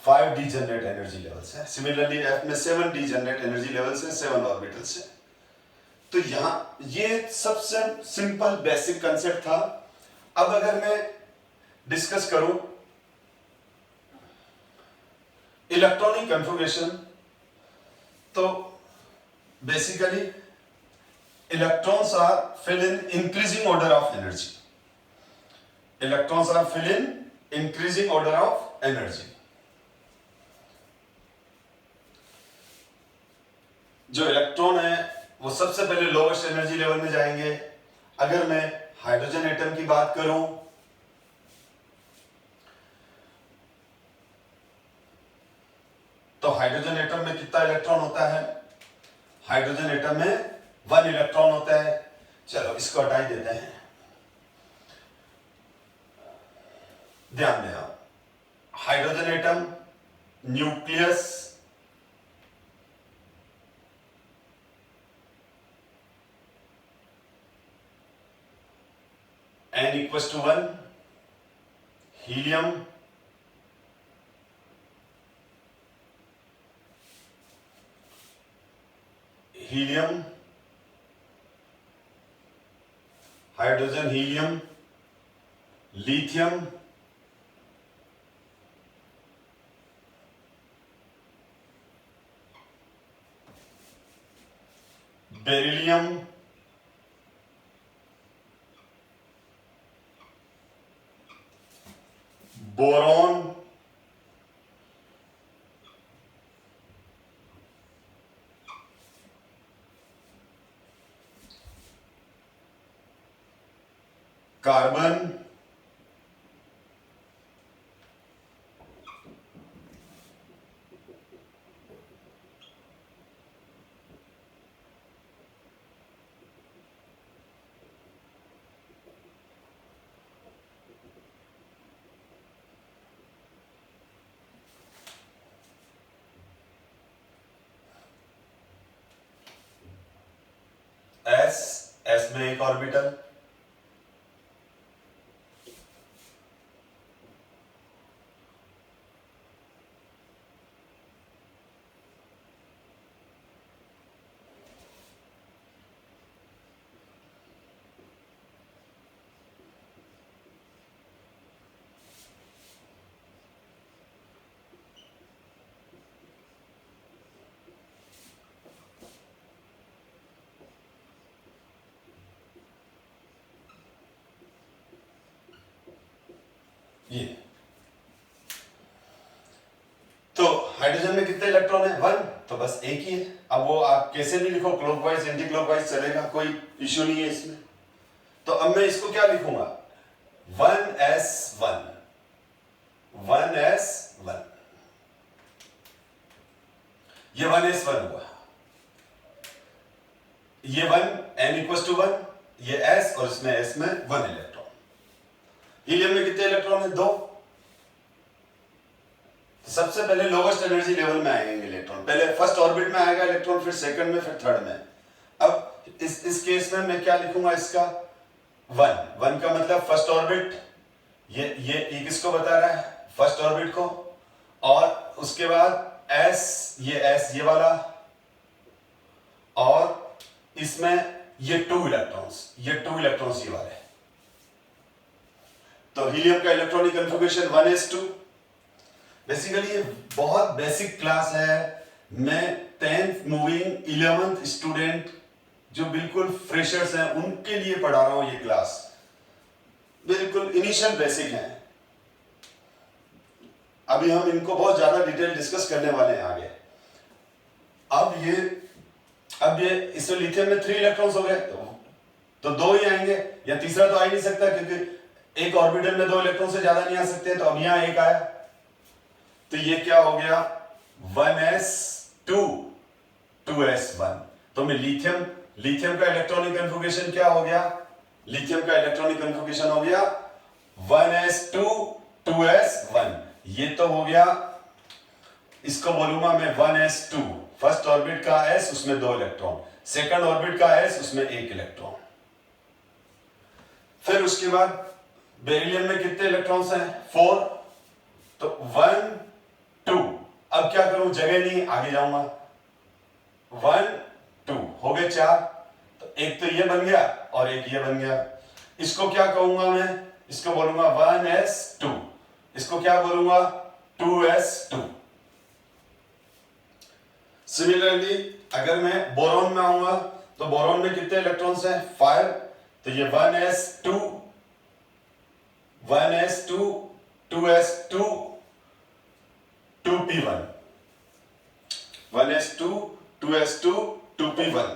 5 डीजेनरेट एनर्जी लेवल्स हैं। सिमिलरली एफ में 7 डीजेनरेट एनर्जी लेवल्स हैं, 7 ऑर्बिटल्स हैं। तो यहां ये सबसे सिंपल बेसिक कंसेप्ट था। अब अगर मैं डिस्कस करूं इलेक्ट्रॉनिक कन्फिगरेशन, तो basically electrons are fill in increasing order of energy. Electrons are fill in increasing order of energy. जो इलेक्ट्रॉन है वो सबसे पहले लोवेस्ट एनर्जी लेवल में जाएंगे। अगर मैं हाइड्रोजन एटम की बात करूं तो हाइड्रोजन एटम में कितना इलेक्ट्रॉन होता है? हाइड्रोजन एटम में 1 इलेक्ट्रॉन होता है। चलो इसको हटा ही देते हैं। ध्यान दें आप, hydrogen atom, nucleus, n equals to 1, helium, hydrogen, helium, lithium, beryllium, boron, carbon, S में एक ऑर्बिटल, ये। तो हाइड्रोजन में कितने इलेक्ट्रॉन है? 1, तो बस एक ही है। अब वो आप कैसे भी लिखो, क्लॉकवाइज एंटी क्लॉकवाइज चलेगा, कोई इश्यू नहीं है इसमें। तो अब मैं इसको क्या लिखूंगा? 1s1, 1s1, ये 1s1 हुआ, ये 1 n इक्वल्स टू 1, ये s और इसमें s में 1 इलेक्ट्रॉन। हीलियम में कितने इलेक्ट्रॉन है? 2। तो सबसे पहले लोवेस्ट एनर्जी लेवल में आएंगे इलेक्ट्रॉन। पहले फर्स्ट ऑर्बिट में आएगा इलेक्ट्रॉन, फिर सेकंड में, फिर थर्ड में। अब इस केस में मैं क्या लिखूंगा इसका? 1 का मतलब फर्स्ट ऑर्बिट, ये किसको बता रहा है? फर्स्ट ऑर्बिट को। और उसके बाद s, ये वाला, और इसमें ये 2 इलेक्ट्रॉन्स, ये वाले। तो हीलियम का इलेक्ट्रॉनिक कन्फिगरेशन 1s2। बेसिकली ये बहुत बेसिक क्लास है। मैं 10th मूविंग 11th स्टूडेंट जो बिल्कुल फ्रेशर्स हैं उनके लिए पढ़ा रहा हूं ये क्लास। बिल्कुल इनिशियल बेसिक है। अभी हम इनको बहुत ज्यादा डिटेल डिस्कस करने वाले हैं आगे। अब ये इसमें लिथियम में 3 इलेक्ट्रॉन्स हो गए, तो 2 ही आएंगे, या तीसरा तो आ ही नहीं सकता क्योंकि एक ऑर्बिटल में 2 इलेक्ट्रॉन से ज्यादा नहीं आ सकते। तो अब यहां एक आया, तो ये क्या हो गया? 1s2, 2s1। तो मैं लिथियम लिथियम का इलेक्ट्रॉनिक कन्फिगरेशन क्या हो गया? लिथियम का इलेक्ट्रॉनिक कन्फिगरेशन हो गया 1s2 2s1। ये तो हो गया, इसको बोलूंगा मैं 1s2। फर्स्ट ऑर्बिट का s, उसमें 2 इलेक्ट्रॉन, सेकंड ऑर्बिट का s, उसमें 1 इलेक्ट्रॉन। फिर उसके बाद बेरिलियम में कितने इलेक्ट्रॉन्स हैं? 4। तो 1 2। अब क्या करूं, जगह नहीं, आगे जाऊंगा। 1 2 हो गए 4। तो एक तो ये बन गया और एक ये बन गया। इसको क्या कहूंगा मैं? इसको बोलूंगा 1s2। इसको क्या बोलूंगा? 2s2। सिमिलरली अगर मैं बोरॉन में आऊंगा तो बोरॉन में कितने इलेक्ट्रॉन्स हैं? 5। तो ये 1s2 1s2 2s2 2p1 1s2 2s2 2p1।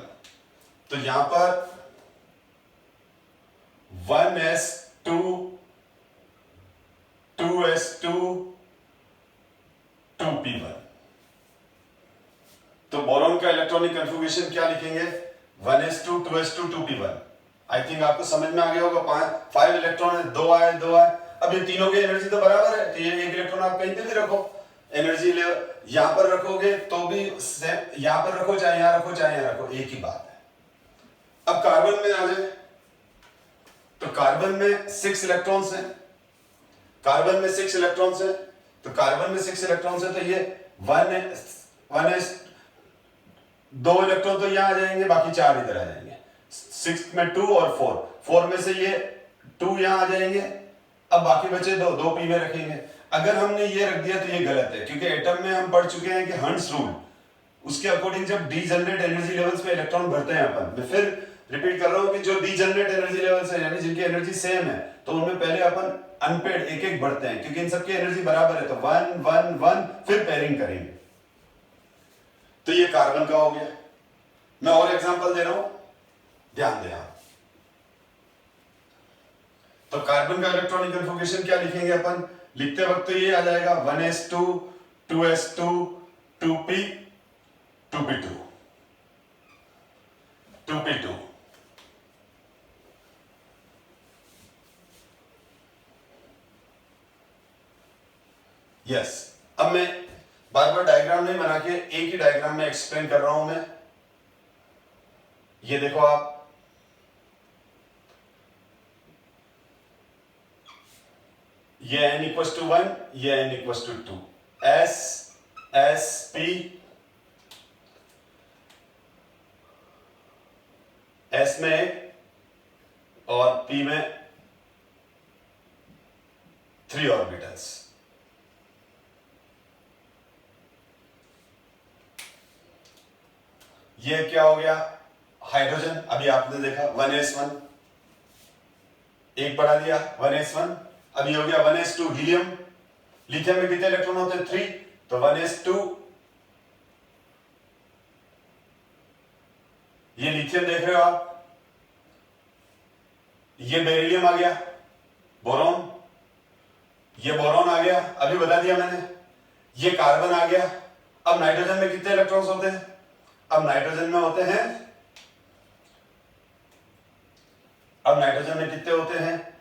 तो यहां पर 1s2 2s2 2p1। तो बोरॉन का इलेक्ट्रॉनिक कन्फिगरेशन क्या लिखेंगे? 1s2 2s2 2p1। I think आपको समझ में आ गया होगा। 5 इलेक्ट्रॉन है, 2 आए 2 आए। अब ये तीनों की एनर्जी तो बराबर है, तो ये एक इलेक्ट्रॉन आप कहीं पे भी रखो, एनर्जी ले यहां पर रखोगे तो भी यहां पर रखो, चाहे यहां रखो चाहे यहां रखो, एक ही बात है। अब कार्बन में आ जाए तो कार्बन में 6 इलेक्ट्रॉन्स हैं। कार्बन में 6 इलेक्ट्रॉन्स हैं, तो कार्बन में 6 इलेक्ट्रॉन्स है, तो ये 1s 2 इलेक्ट्रॉन तो यहां आ जाएंगे, बाकी 4 इधर आ जाएंगे। 6 में 2 और 4 में से ये 2 यहां आ जाएंगे। अब बाकी बचे 2 पी में रखेंगे। अगर हमने ये रख दिया तो ये गलत है, क्योंकि एटम में हम पढ़ चुके हैं कि हंस रूल, उसके अकॉर्डिंग जब डीजनरेट एनर्जी लेवल्स पे इलेक्ट्रॉन भरते हैं अपन, मैं फिर रिपीट कर रहा हूं कि जो डीजनरेट एनर्जी लेवल्स है, यानी जिनकी एनर्जी सेम है, तो उनमें पहले अपन अनपेड एक एक बढ़ते हैं, क्योंकि इन सबकी एनर्जी बराबर है। तो 1 1 1 फिर पेयरिंग करेंगे। तो ये कार्बन का हो गया। मैं और एग्जांपल दे रहा हूं, ध्यान दें आप। तो कार्बन का इलेक्ट्रॉनिक कन्फिगरेशन क्या लिखेंगे अपन? लिखते वक्त तो ये आ जाएगा 1s2 2s2 2p 2p2 2p2। Yes. अब मैं बार बार डायग्राम नहीं बना के एक ही डायग्राम में एक्सप्लेन कर रहा हूं मैं। ये देखो आप, ये n इक्वल्स टू 1, ये n equals to 2। s s p s में 1 और p में 3 ऑर्बिटल्स। ये क्या हो गया? हाइड्रोजन। अभी आपने देखा 1s1, एक बढ़ा दिया 1s1। अब ये हो गया 1s2 हीलियम। लिथियम में कितने इलेक्ट्रॉन होते हैं? 3। तो 1s2, ये लिथियम देख रहे हो आप, ये बेरिलियम आ गया, बोरॉन, ये बोरॉन आ गया, अभी बता दिया मैंने। ये कार्बन आ गया। अब नाइट्रोजन में कितने इलेक्ट्रॉन्स होते हैं? अब नाइट्रोजन में होते हैं, अब नाइट्रोजन में कितने होते हैं?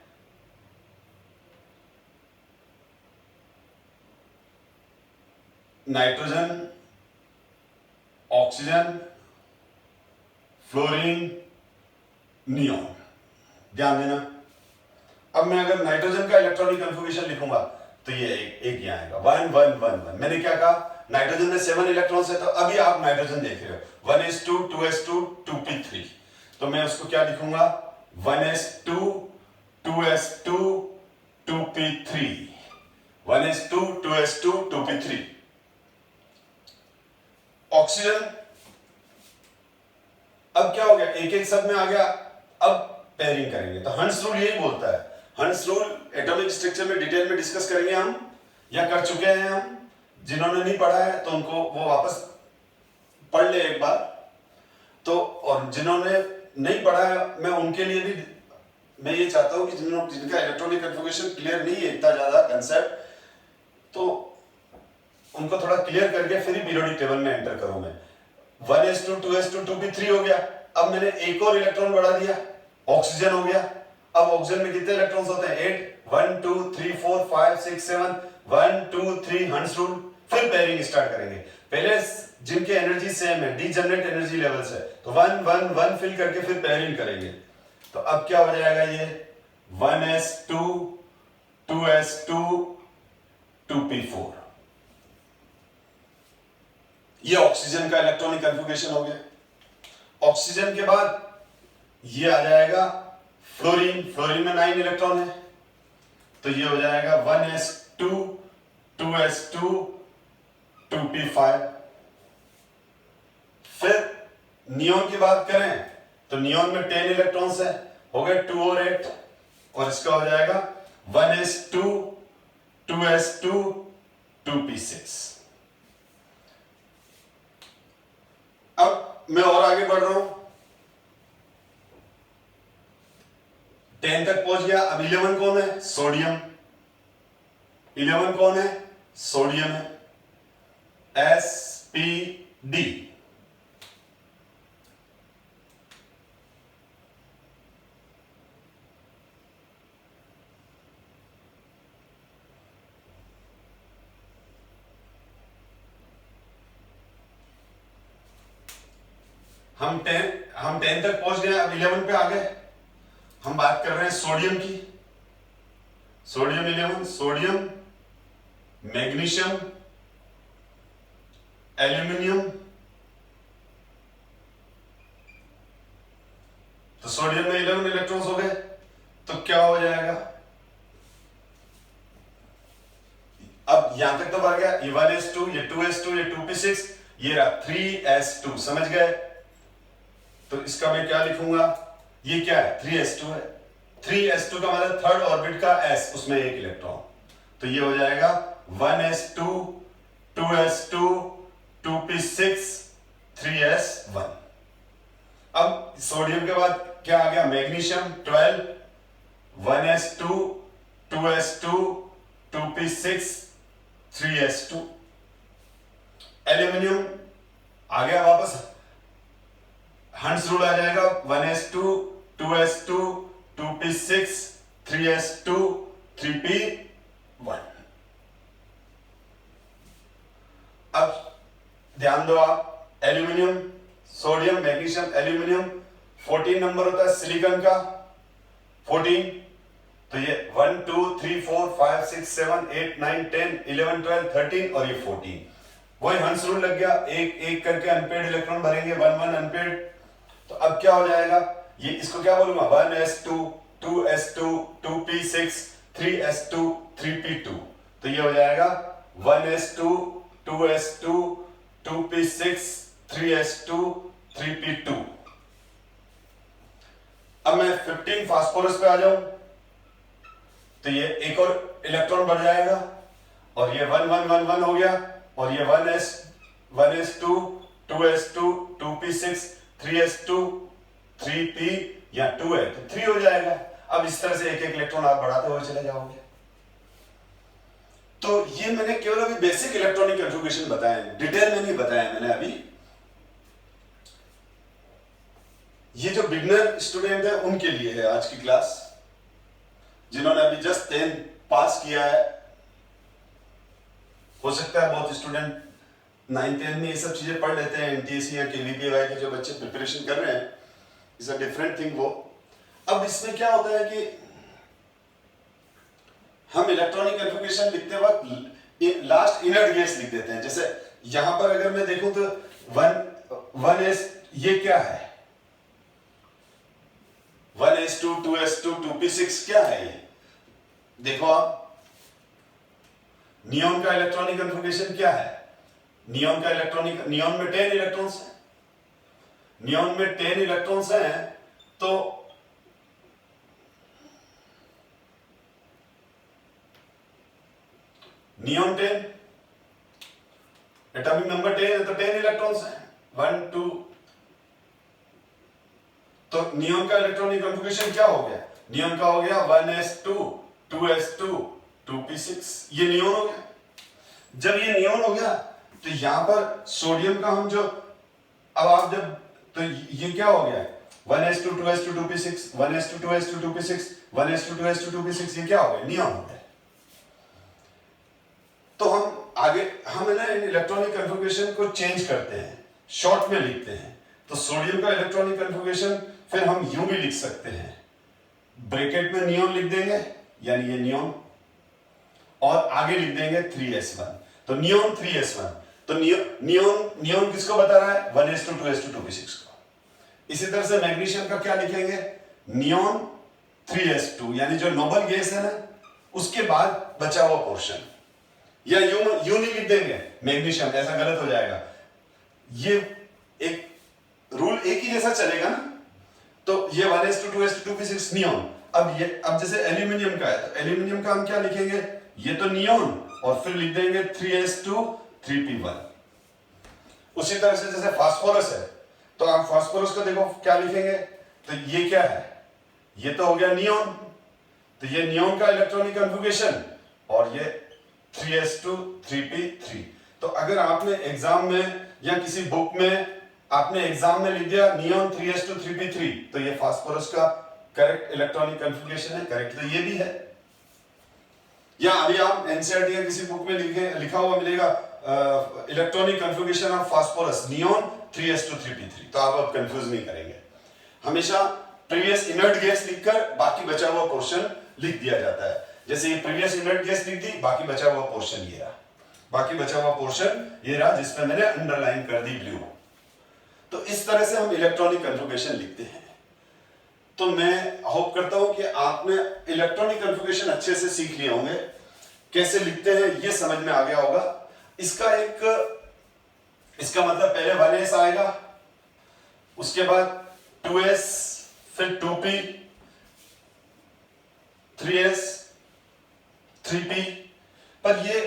Nitrogen, oxygen, fluorine, neon. ध्यान देना। अब मैं अगर नाइट्रोजन का इलेक्ट्रॉनिक कन्फिगरेशन लिखूंगा तो ये एक यहाँ आएगा 1 1 1 1। मैंने क्या कहा? नाइट्रोजन में 7 इलेक्ट्रॉन्स है, तो अभी आप नाइट्रोजन देख रहे हो 1s2 2s2 2p3। तो मैं उसको क्या लिखूंगा? 1s2 2s2 2p3 1s2 2s2 2p3। Oxygen, अब क्या हो गया? एक एक सब में आ गया। अब पेयरिंग करेंगे। तो हंस रूल यही बोलता है। हंस रूल एटॉमिक स्ट्रक्चर में डिटेल में डिस्कस करेंगे हम, या कर चुके हैं हम। जिन्होंने नहीं पढ़ा है तो उनको वो वापस पढ़ ले एक बार। तो और जिन्होंने नहीं पढ़ा है, मैं उनके लिए भी मैं ये चाहता हूं कि जिनका इलेक्ट्रॉनिक कन्फिगरेशन क्लियर नहीं है इतना ज्यादा कंसेप्ट, तो उनको थोड़ा क्लियर करके फिर ही पीरियोडिक टेबल में एंटर करूं मैं। 1s2 2s2 2p3 हो गया। अब मैंने एक और इलेक्ट्रॉन बढ़ा दिया, ऑक्सीजन हो गया। अब ऑक्सीजन में कितने इलेक्ट्रॉन्स होते हैं? 8, 1 2 3 4 5 6 7, 1 2 3 हंस रूल। फिर पेयरिंग स्टार्ट करेंगे। पहले जिनके एनर्जी सेम है, डीजनरेट एनर्जी लेवल्स है, तो 1 1 1 फिल करके फिर पेयरिंग करेंगे। तो अब क्या हो जाएगा? ये 1s2 2s2 2p4। ये ऑक्सीजन का इलेक्ट्रॉनिक कन्फिगरेशन हो गया। ऑक्सीजन के बाद ये आ जाएगा फ्लोरीन। फ्लोरीन में 9 इलेक्ट्रॉन है, तो ये हो जाएगा 1s2 2s2 2p5। फिर नियोन की बात करें तो नियोन में 10 इलेक्ट्रॉन्स है, हो गए 2 और 8, और इसका हो जाएगा 1s2 2s2 2p6। अब मैं और आगे बढ़ रहा हूं, 10 तक पहुंच गया। अब 11 कौन है? सोडियम। 11 कौन है? सोडियम है, Sp(D). हम 10 तक पहुंच गए, अब 11 पे आ गए। हम बात कर रहे हैं सोडियम की। Sodium 11, sodium, magnesium, aluminium. तो सोडियम में 11 इलेक्ट्रॉन्स हो गए, तो क्या हो जाएगा? अब यहां तक तो बढ़ गया, ये 1s2, ये 2s2, ये 2p6, ये रहा 3s2। समझ गए? तो इसका मैं क्या लिखूंगा? ये क्या है? 3s2 है। 3s2 का मतलब थर्ड ऑर्बिट का s, उसमें एक इलेक्ट्रॉन, तो ये हो जाएगा 1s2 2s2 2p6 3s1। अब सोडियम के बाद क्या आ गया? Magnesium 12, 1s2 2s2 2p6 3s2। Aluminium आ गया वापस, हंस रूल आ जाएगा, 1s2 2s2 2p6 3s2 3p1। अब ध्यान दो आप, aluminium, sodium, magnesium, aluminium, 14 number होता है सिलिकॉन का, 14। तो ये 1 2 3 4 5 6 7 8 9 10 11 12 13 और ये 14। वही हंस रूल लग गया, एक एक करके अनपेड इलेक्ट्रॉन भरेंगे, 1 1 अनपेड। तो अब क्या हो जाएगा? ये इसको क्या बोलूंगा? 1s2 2s2 2p6 3s2 3p2। तो ये हो जाएगा 1s2 2s2 2p6 3s2 3p2। अब मैं 15 फास्फोरस पे आ जाऊं, तो ये एक और इलेक्ट्रॉन बढ़ जाएगा, और ये 1 1 1 1 हो गया, और ये 1s2 2s2 2p6 3s2 3p या 2 है तो 3 हो जाएगा। अब इस तरह से एक एक इलेक्ट्रॉन आप बढ़ाते हुए चले जाओगे। तो ये मैंने केवल अभी बेसिक इलेक्ट्रॉनिक कन्फिगरेशन बताया, डिटेल में नहीं बताया मैंने अभी। ये जो बिगनर स्टूडेंट है उनके लिए है आज की क्लास, जिन्होंने अभी जस्ट 10 पास किया है। हो सकता है बहुत स्टूडेंट 9 10 में ये सब चीजें पढ़ लेते हैं, एनटीएससी या केवीपीएवाई के जो बच्चे प्रिपरेशन कर रहे हैं, इज अ डिफरेंट थिंग वो। अब इसमें क्या होता है कि हम इलेक्ट्रॉनिक कन्फिगरेशन लिखते वक्त लास्ट इनर्ट गैस लिख देते हैं। जैसे यहां पर अगर मैं देखूं तो 1s, ये क्या है? 1s2 2s2 2p6 क्या है ये? देखो आप, नियोन का इलेक्ट्रॉनिक कन्फिगरेशन क्या है? नियोन में 10 इलेक्ट्रॉन्स हैं। नियोन में 10 इलेक्ट्रॉन्स हैं, तो नियोन 10, एटॉमिक नंबर 10 है तो 10 इलेक्ट्रॉन्स हैं, 1 2। तो नियोन का इलेक्ट्रॉनिक कन्फिगरेशन क्या हो गया? नियोन का हो गया 1s2 2s2 2p6, ये नियोन हो गया। जब ये नियोन हो गया तो यहां पर सोडियम का हम जो, अब आप जब तो ये क्या हो गया, 1s2 2s2 2p6 1s2 2s2 2p6 1s2 2s2 2p6, ये क्या हो गया, नियॉन हो गया। तो हम ना इलेक्ट्रॉनिक कन्फिगरेशन को चेंज करते हैं, शॉर्ट में लिखते हैं। तो सोडियम का इलेक्ट्रॉनिक कन्फिगरेशन फिर हम यूं भी लिख सकते हैं, ब्रैकेट में नियॉन लिख देंगे, यानी ये नियॉन, और आगे लिख देंगे 3s1, तो नियॉन 3s1। तो नियॉन किसको बता रहा है, 1s2 2s2 2p6 को। इसी तरह से मैग्नीशियम का क्या लिखेंगे, नियॉन 3s2, यानी जो नोबल गैस है ना उसके बाद बचा हुआ पोर्शन, या यूं नहीं लिख देंगे मैग्नीशियम, ऐसा गलत हो जाएगा। ये एक रूल एक ही जैसा चलेगा ना, तो ये 1s2 2s2 2p6 नियॉन। अब जैसे एल्यूमिनियम का है, तो एल्यूमिनियम का हम क्या लिखेंगे, ये तो नियॉन, और फिर लिख देंगे 3s2 3p1। उसी तरह से जैसे फास्फोरस है, तो आप फास्फोरस को देखो क्या लिखेंगे, तो ये क्या है, ये तो हो गया नियॉन, तो ये नियॉन का इलेक्ट्रॉनिक कन्फिगरेशन, और ये 3s2 3p3। तो अगर आपने एग्जाम में या किसी बुक में आपने एग्जाम में लिख दिया नियॉन 3s2 3p3, तो ये फास्फोरस का करेक्ट इलेक्ट्रॉनिक कन्फिगरेशन है, करेक्ट तो ये भी है। या अभी आप एनसीईआरटी या किसी बुक में लिखा हुआ मिलेगा electronic configuration of phosphorus neon 3s2 3p3, तो आप अब कंफ्यूज नहीं करेंगे। हमेशा प्रीवियस इनर्ट गैस लिखकर बाकी बचा हुआ पोर्शन लिख दिया जाता है। जैसे ये प्रीवियस इनर्ट गैस लिख दी, बाकी बचा हुआ पोर्शन ये रहा, बाकी बचा हुआ पोर्शन ये रहा, जिसमें मैंने अंडरलाइन कर दी ब्लू। तो इस तरह से हम इलेक्ट्रॉनिक कन्फिगरेशन लिखते हैं। तो मैं होप करता हूं कि आपने इलेक्ट्रॉनिक कन्फिगरेशन अच्छे से सीख लिए होंगे, कैसे लिखते हैं ये समझ में आ गया होगा। इसका मतलब पहले 1s आएगा, उसके बाद 2s, फिर 2p, 3s, 3p, पर ये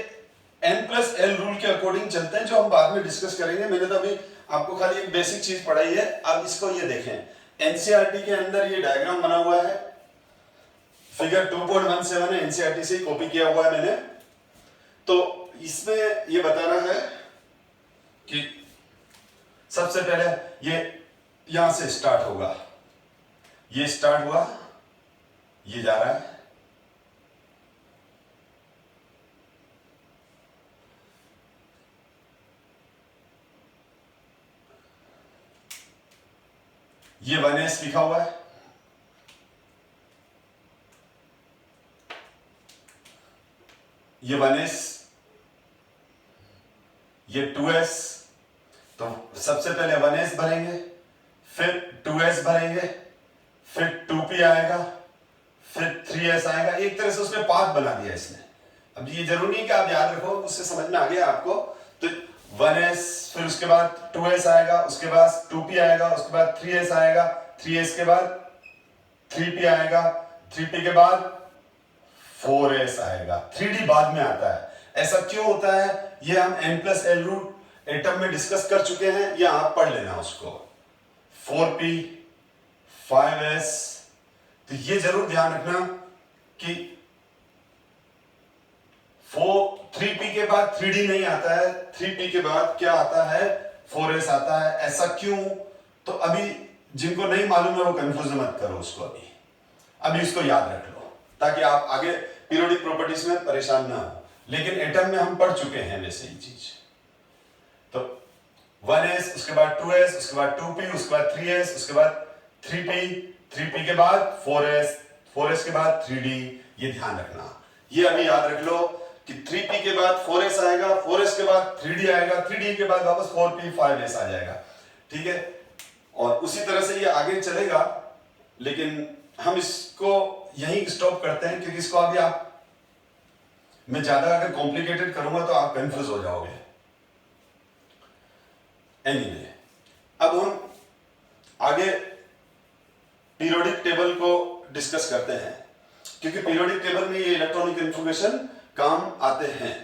n+l रूल के अकॉर्डिंग चलते हैं, जो हम बाद में डिस्कस करेंगे। मैंने तो अभी आपको खाली एक बेसिक चीज पढ़ाई है। अब इसको ये देखें, एनसीईआरटी के अंदर ये डायग्राम बना हुआ है, फिगर 2.17 है, एनसीईआरटी से कॉपी किया हुआ है मैंने। तो इसमें ये बता रहा है कि सबसे पहले ये यहां से स्टार्ट होगा, ये स्टार्ट हुआ, ये जा रहा है, ये 1s लिखा हुआ है, ये 1s, ये 2s। तो सबसे पहले 1s भरेंगे, फिर 2s भरेंगे, फिर 2p आएगा, फिर 3s आएगा। एक तरह से उसने पाथ बना दिया इसने। अब ये जरूरी नहीं कि आप याद रखो, उससे समझ में आ गया आपको। तो 1s, फिर उसके बाद 2s आएगा, उसके बाद 2p आएगा, उसके बाद 3s आएगा, 3s के बाद 3p आएगा, 3p के बाद 4s आएगा, 3d बाद में आता है। ऐसा क्यों होता है, ये हम n+l रूट एटम में डिस्कस कर चुके हैं, या आप पढ़ लेना उसको। 4p, 5s, तो ये जरूर ध्यान रखना कि 3p के बाद 3d नहीं आता है, 3p के बाद क्या आता है, 4s आता है। ऐसा क्यों, तो अभी जिनको नहीं मालूम है वो कंफ्यूज मत करो उसको, अभी उसको याद रख लो, ताकि आप आगे पीरियोडिक प्रॉपर्टीज में परेशान ना हो। लेकिन एटम में हम पढ़ चुके हैं वैसे ही चीज। तो 1s, उसके बाद 2s, उसके बाद 2p, उसके बाद 3s, उसके बाद 3p, 3p के बाद 4s, 4s के बाद 3d। ये ध्यान रखना, ये अभी याद रख लो कि 3p के बाद 4s आएगा, 4s के बाद 3d आएगा, 3d के बाद वापस 4p 5s आ जाएगा, ठीक है। और उसी तरह से ये आगे चलेगा, लेकिन हम इसको यहीं स्टॉप करते हैं, क्योंकि इसको अभी मैं ज्यादा अगर कॉम्प्लिकेटेड करूंगा तो आप कंफ्यूज हो जाओगे। एनीवे, अब हम आगे पीरियोडिक टेबल को डिस्कस करते हैं, क्योंकि पीरियोडिक टेबल में ये इलेक्ट्रॉनिक कन्फिगरेशन काम आते हैं।